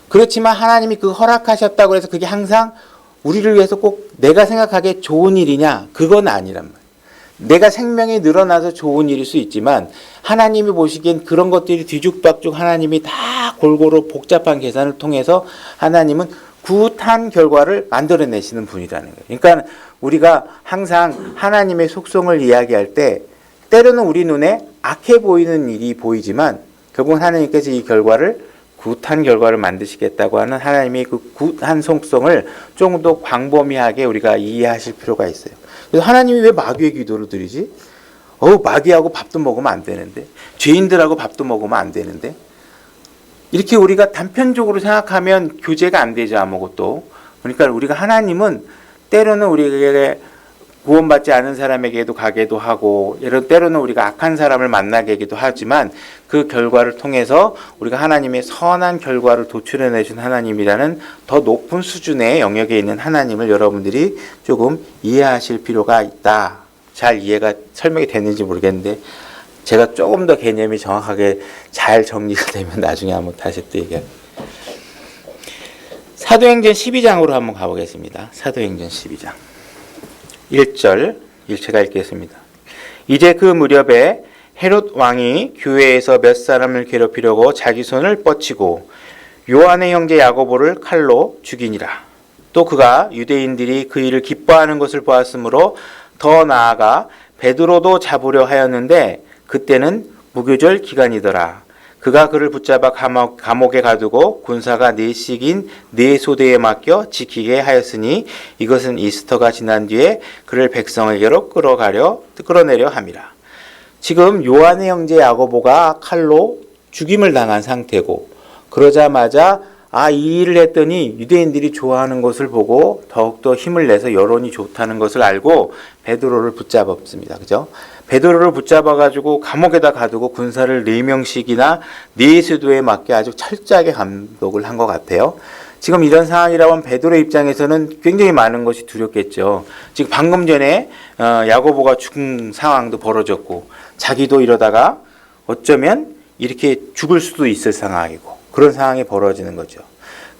S1: 그렇지만 하나님이 그 허락하셨다고 해서 그게 항상 우리를 위해서 꼭 내가 생각하기에 좋은 일이냐? 그건 아니란 말이에요. 내가 생명이 늘어나서 좋은 일일 수 있지만 하나님이 보시기엔 그런 것들이 뒤죽박죽 하나님이 다 골고루 복잡한 계산을 통해서 하나님은 굿한 결과를 만들어내시는 분이라는 거예요. 그러니까 우리가 항상 하나님의 속성을 이야기할 때 때로는 우리 눈에 악해 보이는 일이 보이지만 결국은 하나님께서 이 결과를 굿한 결과를 만드시겠다고 하는 하나님의 그 굿한 속성을 조금 더 광범위하게 우리가 이해하실 필요가 있어요. 그래서 하나님이 왜 마귀의 기도를 드리지? 마귀하고 밥도 먹으면 안 되는데, 죄인들하고 밥도 먹으면 안 되는데, 이렇게 우리가 단편적으로 생각하면 교제가 안 되죠, 아무것도. 그러니까 우리가 하나님은 때로는 우리에게 구원받지 않은 사람에게도 가게도 하고, 때로는 우리가 악한 사람을 만나게도 하지만 그 결과를 통해서 우리가 하나님의 선한 결과를 도출해내준 하나님이라는 더 높은 수준의 영역에 있는 하나님을 여러분들이 조금 이해하실 필요가 있다. 잘 이해가 설명이 됐는지 모르겠는데 제가 조금 더 개념이 정확하게 잘 정리가 되면 나중에 한번 다시 또 얘기할게요. 사도행전 12장으로 한번 가보겠습니다. 사도행전 12장 1절 제가 읽겠습니다. 이제 그 무렵에 헤롯 왕이 교회에서 몇 사람을 괴롭히려고 자기 손을 뻗치고 요한의 형제 야고보를 칼로 죽이니라. 또 그가 유대인들이 그 일을 기뻐하는 것을 보았으므로 더 나아가 베드로도 잡으려 하였는데 그때는 무교절 기간이더라. 그가 그를 붙잡아 감옥에 가두고 군사가 4씩인 4소대에 맡겨 지키게 하였으니 이것은 이스터가 지난 뒤에 그를 백성에게로 끌어내려 함이라. 지금 요한의 형제 야고보가 칼로 죽임을 당한 상태고 그러자마자 이 일을 했더니 유대인들이 좋아하는 것을 보고 더욱더 힘을 내서 여론이 좋다는 것을 알고 베드로를 붙잡았습니다. 그죠? 베드로를 붙잡아가지고 감옥에다 가두고 군사를 4명씩이나 4수도에 맡겨 아주 철저하게 감독을 한 것 같아요. 지금 이런 상황이라면 베드로 입장에서는 굉장히 많은 것이 두렵겠죠. 지금 방금 전에 야고보가 죽은 상황도 벌어졌고 자기도 이러다가 어쩌면 이렇게 죽을 수도 있을 상황이고 그런 상황이 벌어지는 거죠.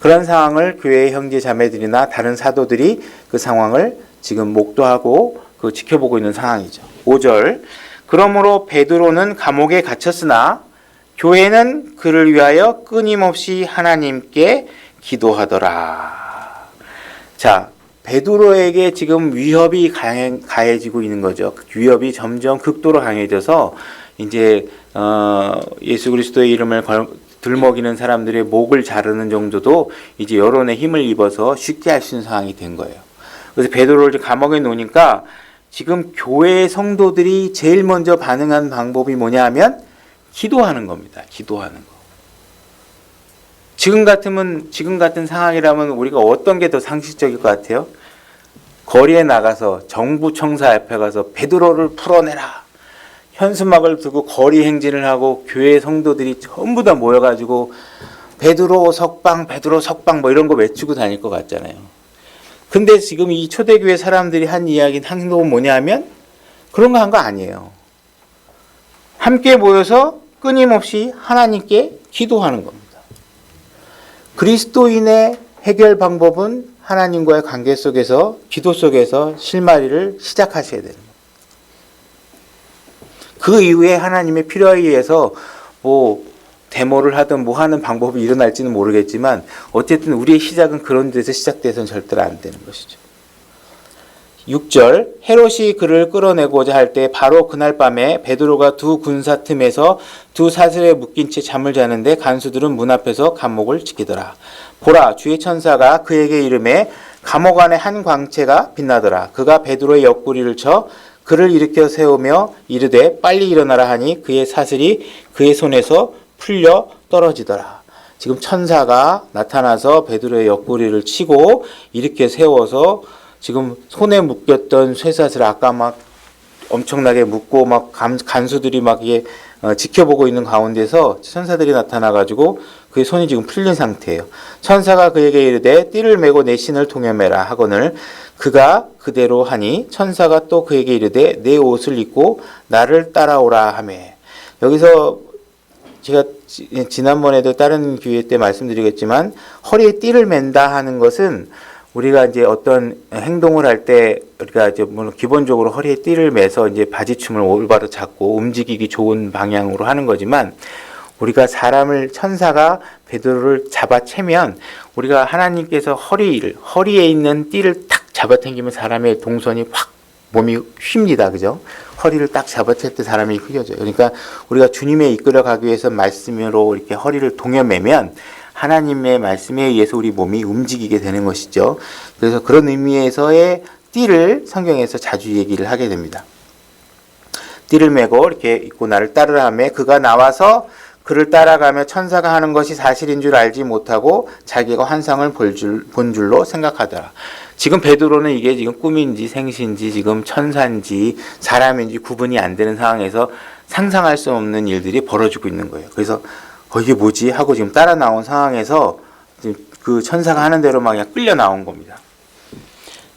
S1: 그런 상황을 교회의 형제 자매들이나 다른 사도들이 그 상황을 지금 목도하고 그 지켜보고 있는 상황이죠. 5절. 그러므로 베드로는 감옥에 갇혔으나 교회는 그를 위하여 끊임없이 하나님께 기도하더라. 자, 베드로에게 지금 위협이 가해지고 있는 거죠. 위협이 점점 극도로 강해져서 이제 예수 그리스도의 이름을 들먹이는 사람들의 목을 자르는 정도도 이제 여론의 힘을 입어서 쉽게 할 수 있는 상황이 된 거예요. 그래서 베드로를 감옥에 놓으니까 지금 교회 성도들이 제일 먼저 반응한 방법이 뭐냐 하면 기도하는 겁니다. 기도하는 거. 지금 같은 상황이라면 우리가 어떤 게 더 상식적일 것 같아요? 거리에 나가서 정부 청사 앞에 가서 베드로를 풀어내라. 현수막을 두고 거리 행진을 하고 교회 성도들이 전부 다 모여가지고 베드로 석방 뭐 이런 거 외치고 다닐 것 같잖아요. 근데 지금 이 초대교회 사람들이 한 이야기는 행동은 뭐냐 하면 그런 거 한 거 아니에요. 함께 모여서 끊임없이 하나님께 기도하는 겁니다. 그리스도인의 해결 방법은 하나님과의 관계 속에서 기도 속에서 실마리를 시작하셔야 되는 거예요. 그 이후에 하나님의 필요에 의해서 뭐 데모를 하든 뭐 하는 방법이 일어날지는 모르겠지만 어쨌든 우리의 시작은 그런 데서 시작돼서는 절대로 안 되는 것이죠. 6절. 헤롯이 그를 끌어내고자 할 때 바로 그날 밤에 베드로가 두 군사 틈에서 두 사슬에 묶인 채 잠을 자는데 간수들은 문 앞에서 감옥을 지키더라. 보라, 주의 천사가 그에게 이르매 감옥 안에 한 광채가 빛나더라. 그가 베드로의 옆구리를 쳐 그를 일으켜 세우며 이르되 빨리 일어나라 하니 그의 사슬이 그의 손에서 풀려 떨어지더라. 지금 천사가 나타나서 베드로의 옆구리를 치고 일으켜 세워서 지금 손에 묶였던 쇠사슬 아까 막 엄청나게 묶고 막 간수들이 막 이게 지켜보고 있는 가운데서 천사들이 나타나가지고 그의 손이 지금 풀린 상태예요. 천사가 그에게 이르되 띠를 메고 내 신을 동여매라 하거늘 그가 그대로 하니 천사가 또 그에게 이르되 내 옷을 입고 나를 따라오라 하매. 여기서 제가 지난번에도 다른 기회 때 말씀드리겠지만 허리에 띠를 맨다 하는 것은 우리가 이제 어떤 행동을 할 때 우리가 이제 물론 기본적으로 허리에 띠를 매서 이제 바지춤을 올바로 잡고 움직이기 좋은 방향으로 하는 거지만 우리가 천사가 베드로를 잡아채면 우리가 하나님께서 허리에 있는 띠를 탁 잡아당기면 사람의 동선이 확 몸이 휩니다. 그죠? 허리를 딱 잡아챌 때 사람이 휘어져요. 그러니까 우리가 주님에 이끌어 가기 위해서 말씀으로 이렇게 허리를 동여매면 하나님의 말씀에 의해서 우리 몸이 움직이게 되는 것이죠. 그래서 그런 의미에서의 띠를 성경에서 자주 얘기를 하게 됩니다. 띠를 메고 이렇게 입고 나를 따르라 하며 그가 나와서 그를 따라가며 천사가 하는 것이 사실인 줄 알지 못하고 자기가 환상을 본 줄로 생각하더라. 지금 베드로는 이게 지금 꿈인지 생시인지 지금 천사인지 사람인지 구분이 안 되는 상황에서 상상할 수 없는 일들이 벌어지고 있는 거예요. 그래서 이게 뭐지? 하고 지금 따라 나온 상황에서 그 천사가 하는 대로 막 그냥 끌려 나온 겁니다.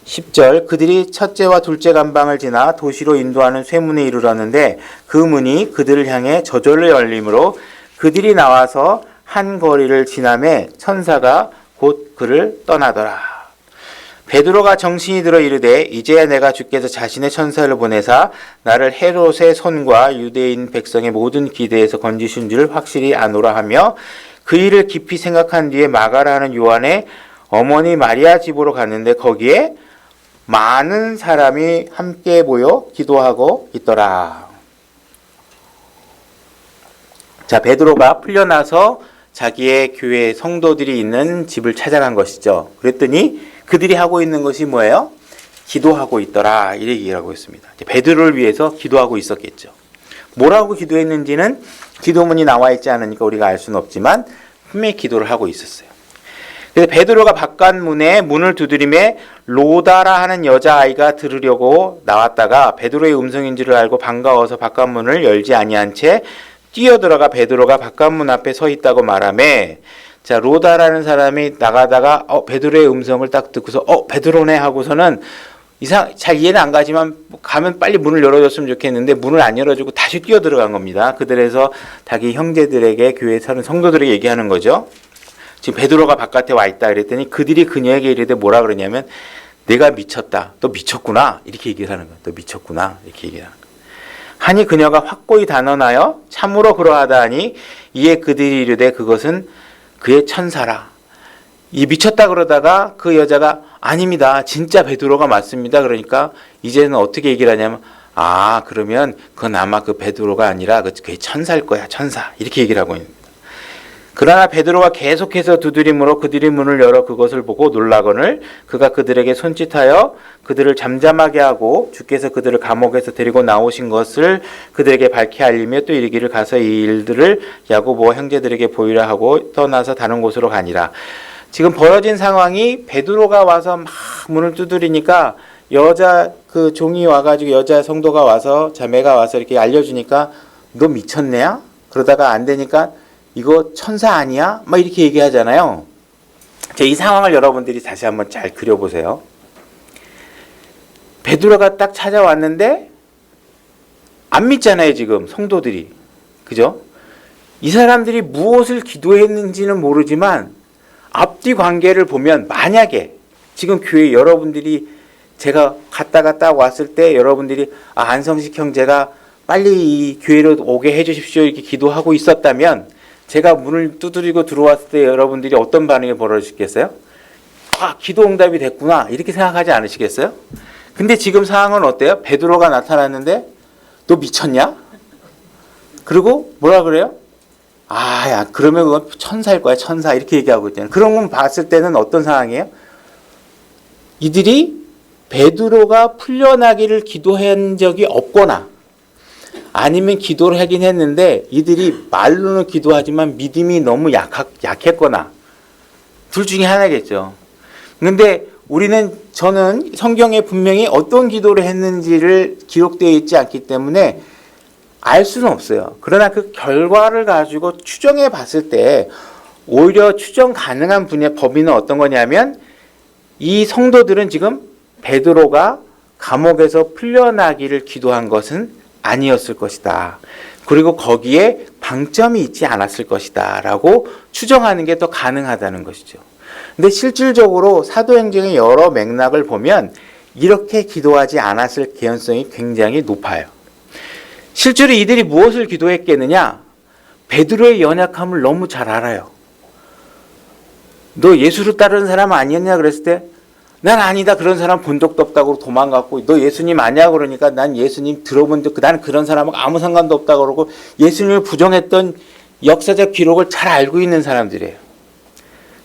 S1: 10절. 그들이 첫째와 둘째 간방을 지나 도시로 인도하는 쇠문에 이르렀는데 그 문이 그들을 향해 저절로 열리므로 그들이 나와서 한 거리를 지나매 천사가 곧 그를 떠나더라. 베드로가 정신이 들어 이르되 이제야 내가 주께서 자신의 천사를 보내사 나를 헤롯의 손과 유대인 백성의 모든 기대에서 건지신 줄 확실히 아노라 하며 그 일을 깊이 생각한 뒤에 마가라 하는 요한의 어머니 마리아 집으로 갔는데 거기에 많은 사람이 함께 모여 기도하고 있더라. 자, 베드로가 풀려나서 자기의 교회 성도들이 있는 집을 찾아간 것이죠. 그랬더니 그들이 하고 있는 것이 뭐예요? 기도하고 있더라. 이 얘기를 하고 있습니다. 베드로를 위해서 기도하고 있었겠죠. 뭐라고 기도했는지는 기도문이 나와 있지 않으니까 우리가 알 수는 없지만 분명히 기도를 하고 있었어요. 그래서 베드로가 바깥문에 문을 두드리매 로다라 하는 여자아이가 들으려고 나왔다가 베드로의 음성인 줄을 알고 반가워서 바깥문을 열지 아니한 채 뛰어들어가 베드로가 바깥문 앞에 서 있다고 말하매 자, 로다라는 사람이 나가다가 베드로의 음성을 딱 듣고서 베드로네 하고서는 잘 이해는 안 가지만 가면 빨리 문을 열어줬으면 좋겠는데 문을 안 열어주고 다시 뛰어들어간 겁니다. 그들에서 자기 형제들에게 교회에 사는 성도들에게 얘기하는 거죠. 지금 베드로가 바깥에 와 있다 그랬더니 그들이 그녀에게 이르되 뭐라 그러냐면 내가 미쳤다. 너 미쳤구나. 이렇게 얘기를 하는 거야. 너 미쳤구나. 이렇게 얘기를 하는 거야. 하니 그녀가 확고히 단언하여 참으로 그러하다 하니 이에 그들이 이르되 그것은 그의 천사라. 이 미쳤다 그러다가 그 여자가 아닙니다. 진짜 베드로가 맞습니다. 그러니까 이제는 어떻게 얘기를 하냐면 그러면 그건 아마 그 베드로가 아니라 그게 천사일 거야. 천사. 이렇게 얘기를 하고 있는 겁니다. 그러나 베드로가 계속해서 두드림으로 그들이 문을 열어 그것을 보고 놀라거늘 그가 그들에게 손짓하여 그들을 잠잠하게 하고 주께서 그들을 감옥에서 데리고 나오신 것을 그들에게 밝히 알리며 또 이르기를 가서 이 일들을 야고보와 형제들에게 보이라 하고 떠나서 다른 곳으로 가니라. 지금 벌어진 상황이 베드로가 와서 막 문을 두드리니까 여자 그 종이 와가지고 여자 성도가 와서 자매가 와서 이렇게 알려주니까 너 미쳤네야? 그러다가 안 되니까 이거 천사 아니야? 막 이렇게 얘기하잖아요. 이 상황을 여러분들이 다시 한번 잘 그려보세요. 베드로가 딱 찾아왔는데 안 믿잖아요, 지금 성도들이. 그죠? 이 사람들이 무엇을 기도했는지는 모르지만 앞뒤 관계를 보면 만약에 지금 교회 여러분들이 제가 갔다가 딱 왔을 때 여러분들이 안성식 형제가 빨리 이 교회로 오게 해주십시오 이렇게 기도하고 있었다면 제가 문을 두드리고 들어왔을 때 여러분들이 어떤 반응이 벌어지겠어요? 기도 응답이 됐구나 이렇게 생각하지 않으시겠어요? 근데 지금 상황은 어때요? 베드로가 나타났는데 너 미쳤냐? 그리고 뭐라 그래요? 야 그러면 그건 천사일 거야 천사 이렇게 얘기하고 있잖아요. 그런 건 봤을 때는 어떤 상황이에요? 이들이 베드로가 풀려나기를 기도한 적이 없거나 아니면 기도를 하긴 했는데 이들이 말로는 기도하지만 믿음이 너무 약했거나 둘 중에 하나겠죠. 근데 저는 성경에 분명히 어떤 기도를 했는지를 기록되어 있지 않기 때문에 알 수는 없어요. 그러나 그 결과를 가지고 추정해 봤을 때 오히려 추정 가능한 분의 범위는 어떤 거냐면 이 성도들은 지금 베드로가 감옥에서 풀려나기를 기도한 것은 아니었을 것이다. 그리고 거기에 방점이 있지 않았을 것이다 라고 추정하는 게 더 가능하다는 것이죠. 근데 실질적으로 사도행전의 여러 맥락을 보면 이렇게 기도하지 않았을 개연성이 굉장히 높아요. 실제로 이들이 무엇을 기도했겠느냐? 베드로의 연약함을 너무 잘 알아요. 너 예수를 따르는 사람 아니었냐 그랬을 때 난 아니다. 그런 사람 본 적도 없다고 도망갔고 너 예수님 아니야 그러니까 난 예수님 들어본 적 나는 그런 사람하고 아무 상관도 없다고 그러고 예수님을 부정했던 역사적 기록을 잘 알고 있는 사람들이에요.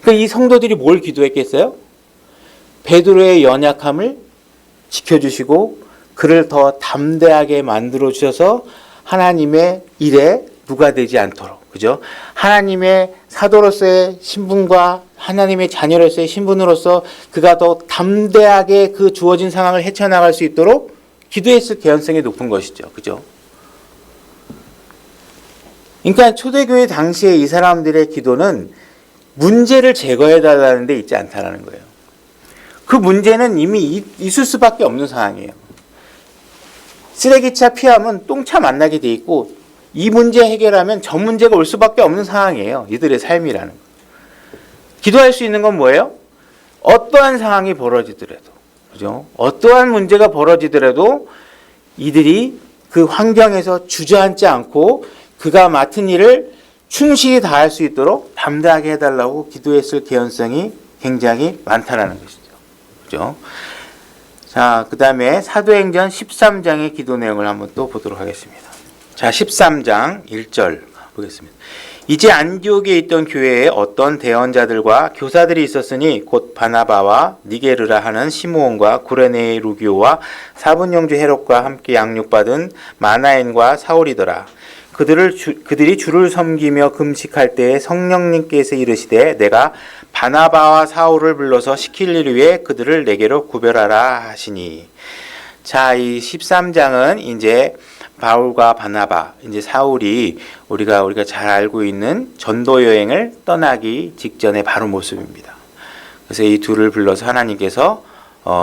S1: 그러니까 이 성도들이 뭘 기도했겠어요? 베드로의 연약함을 지켜주시고 그를 더 담대하게 만들어 주셔서 하나님의 일에 누가 되지 않도록, 그죠? 하나님의 사도로서의 신분과 하나님의 자녀로서의 신분으로서 그가 더 담대하게 그 주어진 상황을 헤쳐나갈 수 있도록 기도했을 개연성이 높은 것이죠, 그죠? 그러니까 초대교회 당시에 이 사람들의 기도는 문제를 제거해 달라는 데 있지 않다는 거예요. 그 문제는 이미 있을 수밖에 없는 상황이에요. 쓰레기차 피하면 똥차 만나게 돼 있고 이 문제 해결하면 저 문제가 올 수밖에 없는 상황이에요. 이들의 삶이라는 거. 기도할 수 있는 건 뭐예요? 어떠한 상황이 벌어지더라도, 그죠? 어떠한 문제가 벌어지더라도 이들이 그 환경에서 주저앉지 않고 그가 맡은 일을 충실히 다할 수 있도록 담대하게 해달라고 기도했을 개연성이 굉장히 많다는 것이죠. 그죠? 자, 그 다음에 사도행전 13장의 기도 내용을 한번 또 보도록 하겠습니다. 자, 13장 1절 보겠습니다. 이제 안디옥에 있던 교회에 어떤 대언자들과 교사들이 있었으니 곧 바나바와 니게르라 하는 시므온과 구레네의 루기오와 사분용주 헤롯과 함께 양육받은 마나엔과 사울이더라. 그들이 주를 섬기며 금식할 때에 성령님께서 이르시되 내가 바나바와 사울을 불러서 시킬 일을 위해 그들을 내게로 구별하라 하시니. 자, 이 13장은 이제 바울과 바나바, 이제 사울이 우리가 잘 알고 있는 전도 여행을 떠나기 직전의 바로 모습입니다. 그래서 이 둘을 불러서 하나님께서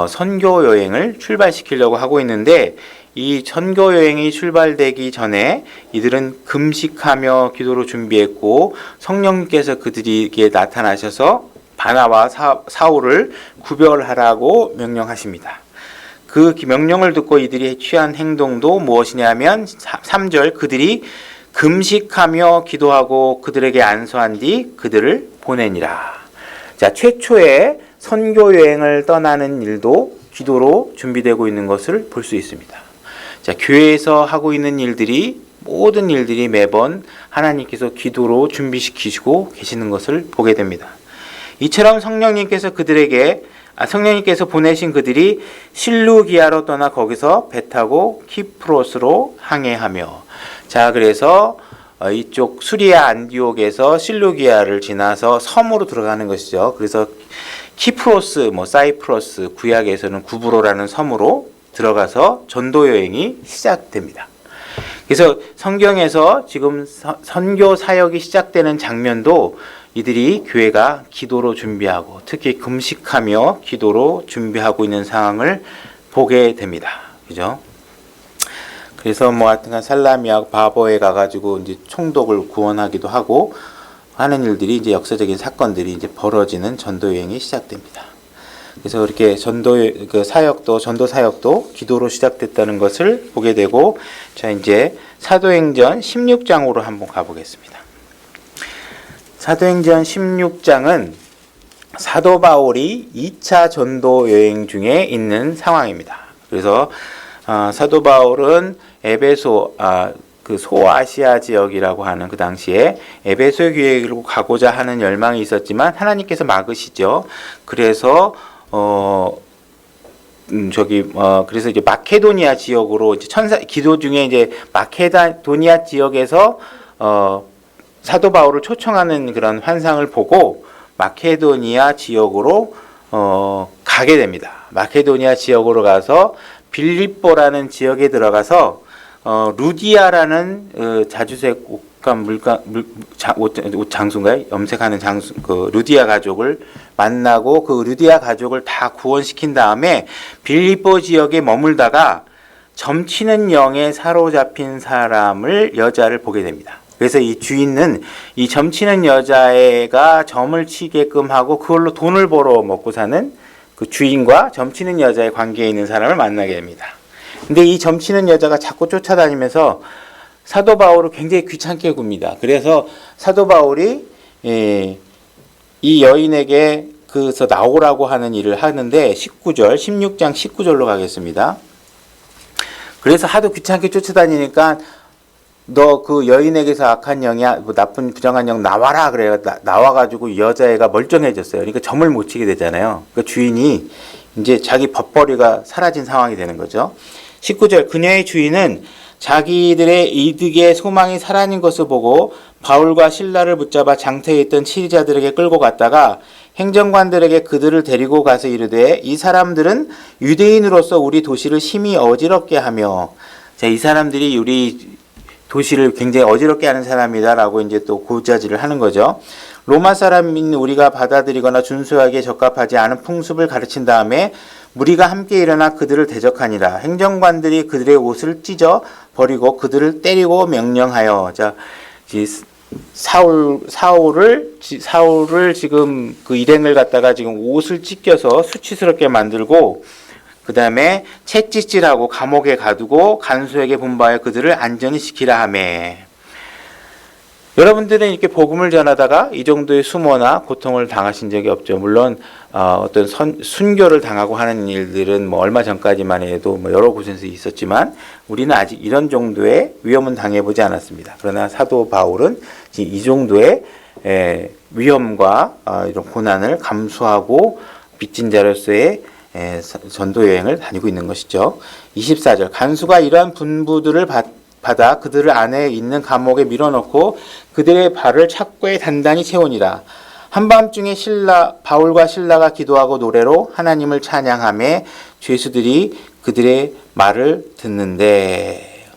S1: 선교 여행을 출발시키려고 하고 있는데, 이 선교 여행이 출발되기 전에 이들은 금식하며 기도로 준비했고, 성령님께서 그들에게 나타나셔서 바나와 사울을 구별하라고 명령하십니다. 그 명령을 듣고 이들이 취한 행동도 무엇이냐면 3절, 그들이 금식하며 기도하고 그들에게 안수한 뒤 그들을 보내니라. 자, 최초의 선교 여행을 떠나는 일도 기도로 준비되고 있는 것을 볼 수 있습니다. 자, 교회에서 하고 있는 일들이, 모든 일들이 매번 하나님께서 기도로 준비시키시고 계시는 것을 보게 됩니다. 이처럼 성령님께서 보내신 그들이 실루기아로 떠나 거기서 배 타고 키프로스로 항해하며, 자, 그래서 이쪽 수리아 안디옥에서 실루기아를 지나서 섬으로 들어가는 것이죠. 그래서 키프로스, 사이프러스, 구약에서는 구브로라는 섬으로 들어가서 전도 여행이 시작됩니다. 그래서 성경에서 지금 선교 사역이 시작되는 장면도 이들이 교회가 기도로 준비하고, 특히 금식하며 기도로 준비하고 있는 상황을 보게 됩니다. 그죠? 그래서 하여튼간 살라미하고 바보에 가가지고 이제 총독을 구원하기도 하고 하는 일들이, 이제 역사적인 사건들이 이제 벌어지는 전도 여행이 시작됩니다. 그래서 이렇게 전도 사역도 기도로 시작됐다는 것을 보게 되고, 자, 이제 사도행전 16장으로 한번 가보겠습니다. 사도행전 16장은 사도 바울이 2차 전도 여행 중에 있는 상황입니다. 그래서 사도 바울은 에베소, 그 소아시아 지역이라고 하는 그 당시에 에베소 교회로 가고자 하는 열망이 있었지만 하나님께서 막으시죠. 그래서 그래서 이제 마케도니아 지역으로 이제 기도 중에 이제 마케도니아 지역에서 사도 바울을 초청하는 그런 환상을 보고 마케도니아 지역으로 가게 됩니다. 마케도니아 지역으로 가서 빌립보라는 지역에 들어가서 루디아라는 자주색 장수인가요? 염색하는 장수, 그 루디아 가족을 만나고 그 루디아 가족을 다 구원시킨 다음에 빌립보 지역에 머물다가 점치는 영에 사로잡힌 여자를 보게 됩니다. 그래서 이 주인은 이 점치는 여자애가 점을 치게끔 하고 그걸로 돈을 벌어 먹고 사는 그 주인과 점치는 여자의 관계에 있는 사람을 만나게 됩니다. 근데 이 점치는 여자가 자꾸 쫓아다니면서 사도 바울을 굉장히 귀찮게 굽니다. 그래서 사도 바울이 이 여인에게 그래서 나오라고 하는 일을 하는데 16장 19절로 가겠습니다. 그래서 하도 귀찮게 쫓아다니니까 너 그 여인에게서 악한 영이야, 나쁜 부정한 영 나와라 그래요. 나와가지고 여자애가 멀쩡해졌어요. 그러니까 점을 못 치게 되잖아요. 그러니까 주인이 이제 자기 법벌이가 사라진 상황이 되는 거죠. 19절, 그녀의 주인은 자기들의 이득의 소망이 사라진 것을 보고 바울과 실라를 붙잡아 장터에 있던 치리자들에게 끌고 갔다가 행정관들에게 그들을 데리고 가서 이르되, 이 사람들은 유대인으로서 우리 도시를 심히 어지럽게 하며, 자, 이 사람들이 우리 도시를 굉장히 어지럽게 하는 사람이다라고 이제 또 고자질을 하는 거죠. 로마 사람인 우리가 받아들이거나 준수하기에 적합하지 않은 풍습을 가르친 다음에 무리가 함께 일어나 그들을 대적하니라. 행정관들이 그들의 옷을 찢어 버리고 그들을 때리고 명령하여, 자, 사울을 지금 그 일행을 갖다가 지금 옷을 찢겨서 수치스럽게 만들고, 그 다음에 채찍질하고 감옥에 가두고 간수에게 분바하여 그들을 안전히 지키라 하매. 여러분들은 이렇게 복음을 전하다가 이 정도의 수모나 고통을 당하신 적이 없죠. 물론 어떤 순교를 당하고 하는 일들은 얼마 전까지만 해도 여러 곳에서 있었지만 우리는 아직 이런 정도의 위험은 당해보지 않았습니다. 그러나 사도 바울은 이 정도의 위험과 이런 고난을 감수하고 빚진 자로서의 전도 여행을 다니고 있는 것이죠. 24절, 간수가 이러한 분부들을 받아 그들을 안에 있는 감옥에 밀어넣고 그들의 발을 착고에 단단히 채우니라. 한밤중에 바울과 실라가 기도하고 노래로 하나님을 찬양하며 죄수들이 그들의 말을 듣는데.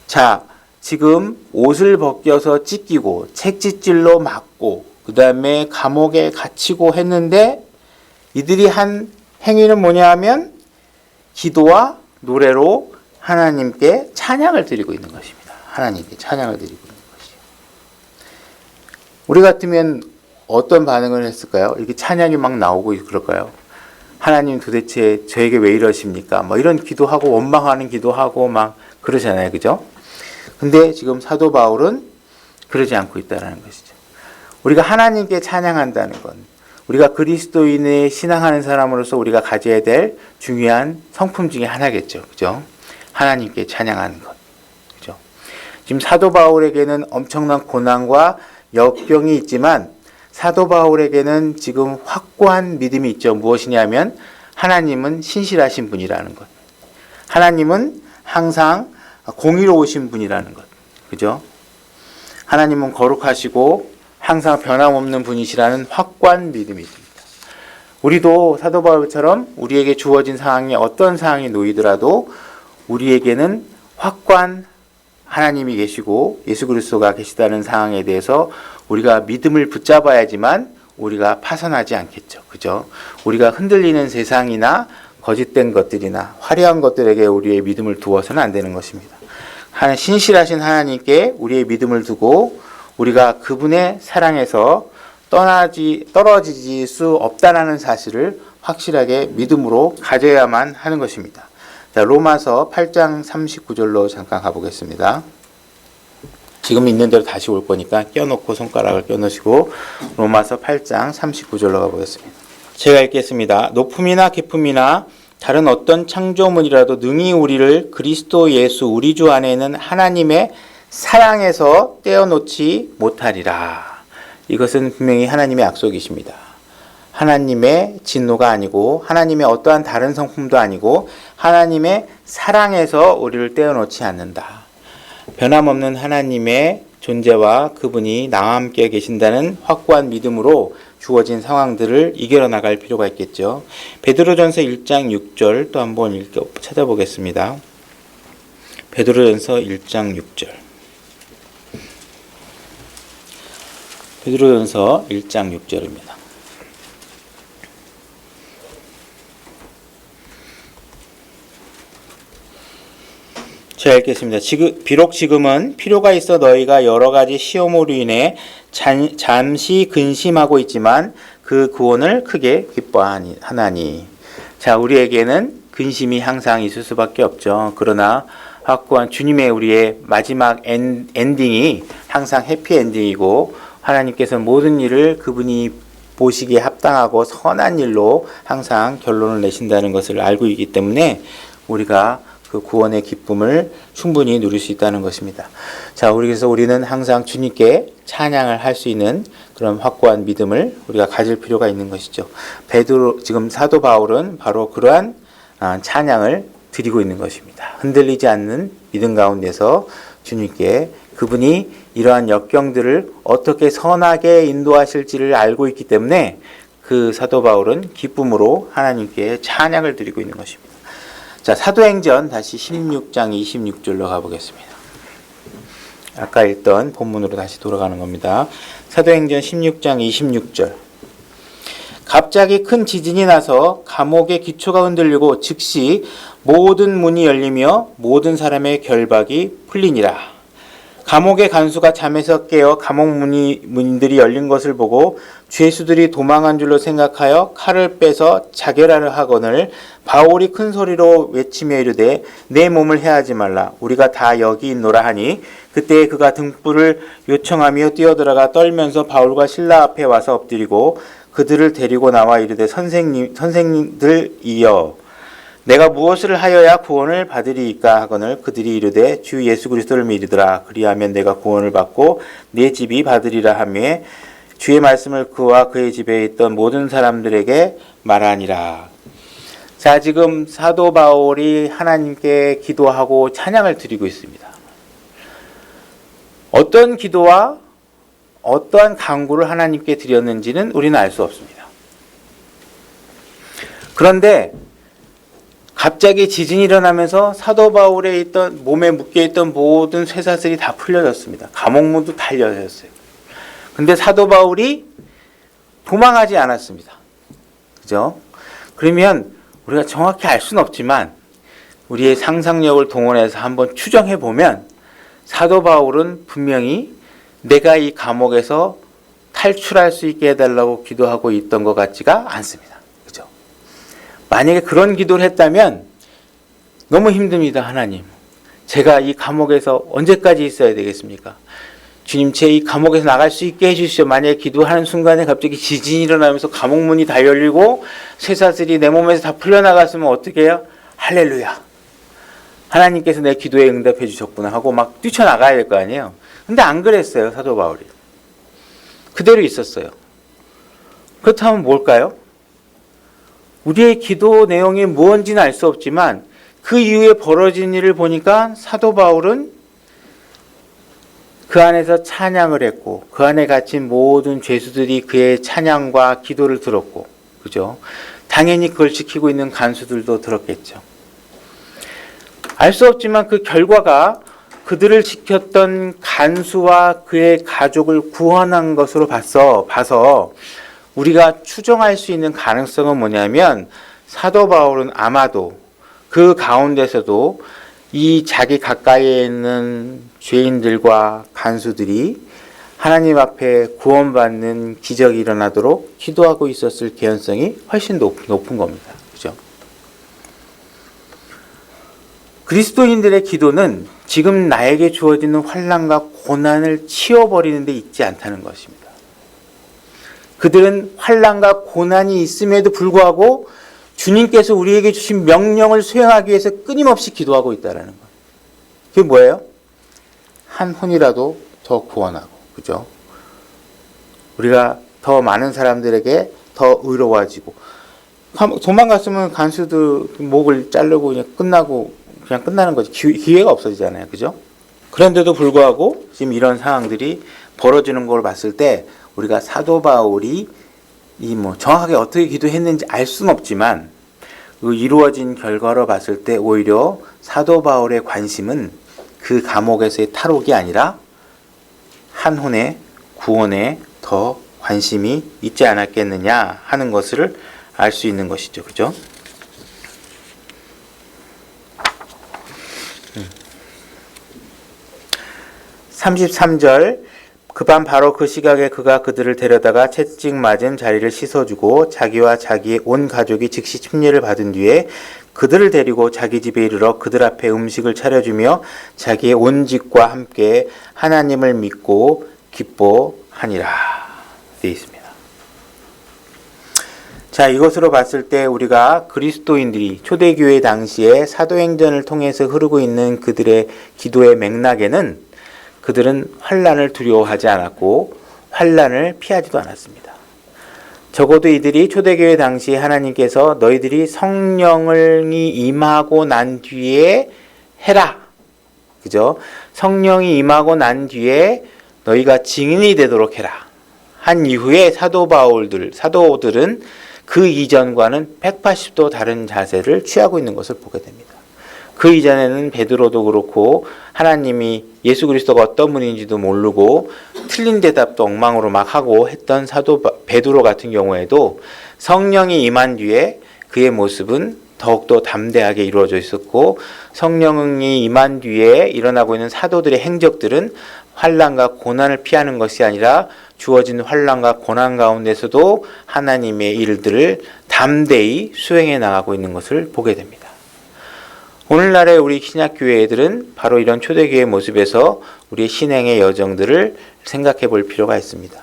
S1: 자, 지금 옷을 벗겨서 찢기고 책짓질로 맞고 그 다음에 감옥에 갇히고 했는데 이들이 한 행위는 뭐냐 하면 기도와 노래로 하나님께 찬양을 드리고 있는 것입니다. 하나님께 찬양을 드리고 있는 것이요. 우리 같으면 어떤 반응을 했을까요? 이렇게 찬양이 막 나오고 그럴까요? 하나님 도대체 저에게 왜 이러십니까? 뭐 이런 기도하고 원망하는 기도하고 막 그러잖아요. 그죠? 근데 지금 사도 바울은 그러지 않고 있다는 것이죠. 우리가 하나님께 찬양한다는 건 우리가 그리스도인의 신앙하는 사람으로서 우리가 가져야 될 중요한 성품 중에 하나겠죠. 그죠? 하나님께 찬양하는 것. 그죠? 지금 사도 바울에게는 엄청난 고난과 역경이 있지만 사도 바울에게는 지금 확고한 믿음이 있죠. 무엇이냐면 하나님은 신실하신 분이라는 것. 하나님은 항상 공의로우신 분이라는 것. 그죠? 하나님은 거룩하시고 항상 변함없는 분이시라는 확고한 믿음이 있습니다. 우리도 사도 바울처럼 우리에게 주어진 상황이 어떤 상황이 놓이더라도 우리에게는 확고한 하나님이 계시고 예수 그리스도가 계시다는 상황에 대해서 우리가 믿음을 붙잡아야지만 우리가 파산하지 않겠죠. 그죠? 우리가 흔들리는 세상이나 거짓된 것들이나 화려한 것들에게 우리의 믿음을 두어서는 안 되는 것입니다. 신실하신 하나님께 우리의 믿음을 두고 우리가 그분의 사랑에서 떨어지지 수 없다는 사실을 확실하게 믿음으로 가져야만 하는 것입니다. 자, 로마서 8장 39절로 잠깐 가보겠습니다. 지금 있는 대로 다시 올 거니까 껴놓고 손가락을 껴놓으시고 로마서 8장 39절로 가보겠습니다. 제가 읽겠습니다. 높음이나 깊음이나 다른 어떤 창조물이라도 능히 우리를 그리스도 예수 우리 주 안에 있는 하나님의 사랑에서 떼어놓지 못하리라. 이것은 분명히 하나님의 약속이십니다. 하나님의 진노가 아니고 하나님의 어떠한 다른 성품도 아니고 하나님의 사랑에서 우리를 떼어놓지 않는다. 변함없는 하나님의 존재와 그분이 나와 함께 계신다는 확고한 믿음으로 주어진 상황들을 이겨러 나갈 필요가 있겠죠. 베드로전서 1장 6절 또 한번 찾아보겠습니다. 베드로전서 1장 6절. 베드로전서 1장 6절입니다. 제가 읽겠습니다. 비록 지금은 필요가 있어 너희가 여러 가지 시험으로 인해 잠시 근심하고 있지만 그 구원을 크게 기뻐하나니. 자, 우리에게는 근심이 항상 있을 수밖에 없죠. 그러나 확고한 주님의 우리의 마지막 엔딩이 항상 해피엔딩이고 하나님께서는 모든 일을 그분이 보시기에 합당하고 선한 일로 항상 결론을 내신다는 것을 알고 있기 때문에 우리가 그 구원의 기쁨을 충분히 누릴 수 있다는 것입니다. 자, 그래서 우리는 항상 주님께 찬양을 할 수 있는 그런 확고한 믿음을 우리가 가질 필요가 있는 것이죠. 지금 사도 바울은 바로 그러한 찬양을 드리고 있는 것입니다. 흔들리지 않는 믿음 가운데서 주님께 그분이 이러한 역경들을 어떻게 선하게 인도하실지를 알고 있기 때문에 그 사도 바울은 기쁨으로 하나님께 찬양을 드리고 있는 것입니다. 자, 사도행전 다시 16장 26절로 가보겠습니다. 아까 읽던 본문으로 다시 돌아가는 겁니다. 사도행전 16장 26절. 갑자기 큰 지진이 나서 감옥의 기초가 흔들리고 즉시 모든 문이 열리며 모든 사람의 결박이 풀리니라. 감옥의 간수가 잠에서 깨어 감옥 문들이 열린 것을 보고 죄수들이 도망한 줄로 생각하여 칼을 빼서 자결하려 하거늘 바울이 큰 소리로 외치며 이르되 내 몸을 해하지 말라. 우리가 다 여기 있노라 하니 그때 그가 등불을 요청하며 뛰어들어가 떨면서 바울과 실라 앞에 와서 엎드리고 그들을 데리고 나와 이르되 선생님들이여 내가 무엇을 하여야 구원을 받으리이까 하거늘 그들이 이르되 주 예수 그리스도를 믿으라. 그리하면 내가 구원을 받고 내 집이 받으리라 하며 주의 말씀을 그와 그의 집에 있던 모든 사람들에게 말하니라. 자, 지금 사도 바울이 하나님께 기도하고 찬양을 드리고 있습니다. 어떤 기도와 어떠한 간구를 하나님께 드렸는지는 우리는 알 수 없습니다. 그런데 갑자기 지진이 일어나면서 사도 바울에 있던 몸에 묶여있던 모든 쇠사슬이 다 풀려졌습니다. 감옥문도 다 열렸어요. 근데 사도 바울이 도망하지 않았습니다. 그죠? 그러면 우리가 정확히 알 수는 없지만 우리의 상상력을 동원해서 한번 추정해 보면 사도 바울은 분명히 내가 이 감옥에서 탈출할 수 있게 해달라고 기도하고 있던 것 같지가 않습니다. 그죠? 만약에 그런 기도를 했다면 너무 힘듭니다. 하나님, 제가 이 감옥에서 언제까지 있어야 되겠습니까? 주님, 제 이 감옥에서 나갈 수 있게 해주시오. 만약에 기도하는 순간에 갑자기 지진이 일어나면서 감옥 문이 다 열리고 쇠사슬이 내 몸에서 다 풀려나갔으면 어떻게 해요? 할렐루야, 하나님께서 내 기도에 응답해 주셨구나 하고 막 뛰쳐나가야 될 거 아니에요. 근데 안 그랬어요. 사도 바울이 그대로 있었어요. 그렇다면 뭘까요? 우리의 기도 내용이 무엇인지는 알 수 없지만 그 이후에 벌어진 일을 보니까 사도 바울은 그 안에서 찬양을 했고 그 안에 갇힌 모든 죄수들이 그의 찬양과 기도를 들었고, 그죠? 당연히 그걸 지키고 있는 간수들도 들었겠죠. 알 수 없지만 그 결과가 그들을 지켰던 간수와 그의 가족을 구원한 것으로 봐서 우리가 추정할 수 있는 가능성은 뭐냐면 사도 바울은 아마도 그 가운데서도 이 자기 가까이에 있는 죄인들과 간수들이 하나님 앞에 구원받는 기적이 일어나도록 기도하고 있었을 개연성이 훨씬 높은 겁니다. 그죠? 그리스도인들의 기도는 지금 나에게 주어지는 환난과 고난을 치워버리는 데 있지 않다는 것입니다. 그들은 환난과 고난이 있음에도 불구하고 주님께서 우리에게 주신 명령을 수행하기 위해서 끊임없이 기도하고 있다는 것. 그게 뭐예요? 한 혼이라도 더 구원하고, 그죠? 우리가 더 많은 사람들에게 더 의로워지고, 도망갔으면 간수들 목을 자르고 그냥 끝나는 거지. 기회가 없어지잖아요. 그죠? 그런데도 불구하고 지금 이런 상황들이 벌어지는 걸 봤을 때 우리가 사도 바울이 정확하게 어떻게 기도했는지 알 수는 없지만 그 이루어진 결과로 봤을 때 오히려 사도 바울의 관심은 그 감옥에서의 탈옥이 아니라 한혼의 구원에 더 관심이 있지 않았겠느냐 하는 것을 알 수 있는 것이죠. 그죠? 33절, 그밤 바로 그 시각에 그가 그들을 데려다가 채찍 맞은 자리를 씻어주고 자기와 자기의 온 가족이 즉시 침례를 받은 뒤에 그들을 데리고 자기 집에 이르러 그들 앞에 음식을 차려주며 자기의 온 집과 함께 하나님을 믿고 기뻐하니라 되어 있습니다. 자, 이것으로 봤을 때 우리가 그리스도인들이 초대교회 당시에 사도행전을 통해서 흐르고 있는 그들의 기도의 맥락에는 그들은 환난을 두려워하지 않았고 환난을 피하지도 않았습니다. 적어도 이들이 초대교회 당시 하나님께서 너희들이 성령이 임하고 난 뒤에 해라. 그죠? 성령이 임하고 난 뒤에 너희가 증인이 되도록 해라. 한 이후에 사도들은 그 이전과는 180도 다른 자세를 취하고 있는 것을 보게 됩니다. 그 이전에는 베드로도 그렇고 하나님이 예수 그리스도가 어떤 분인지도 모르고 틀린 대답도 엉망으로 막 하고 했던 사도 베드로 같은 경우에도 성령이 임한 뒤에 그의 모습은 더욱더 담대하게 이루어져 있었고, 성령이 임한 뒤에 일어나고 있는 사도들의 행적들은 환난과 고난을 피하는 것이 아니라 주어진 환난과 고난 가운데서도 하나님의 일들을 담대히 수행해 나가고 있는 것을 보게 됩니다. 오늘날의 우리 신약교회들은 바로 이런 초대교회의 모습에서 우리의 신앙의 여정들을 생각해 볼 필요가 있습니다.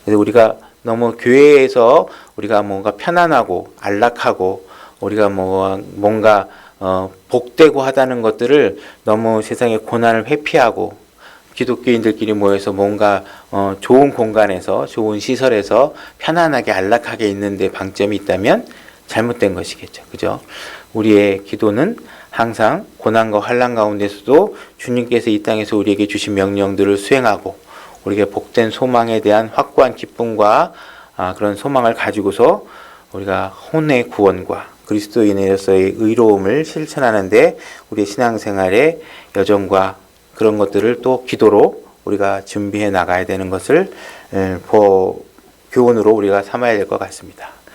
S1: 그래서 우리가 너무 교회에서 우리가 뭔가 편안하고 안락하고 우리가 뭔가 복되고 하다는 것들을 너무 세상의 고난을 회피하고 기독교인들끼리 모여서 뭔가 좋은 공간에서 좋은 시설에서 편안하게 안락하게 있는데 방점이 있다면 잘못된 것이겠죠. 그죠? 우리의 기도는 항상 고난과 환난 가운데서도 주님께서 이 땅에서 우리에게 주신 명령들을 수행하고 우리에게 복된 소망에 대한 확고한 기쁨과 그런 소망을 가지고서 우리가 혼의 구원과 그리스도인으로서의 의로움을 실천하는데 우리의 신앙생활의 여정과 그런 것들을 또 기도로 우리가 준비해 나가야 되는 것을 교훈으로 우리가 삼아야 될 것 같습니다.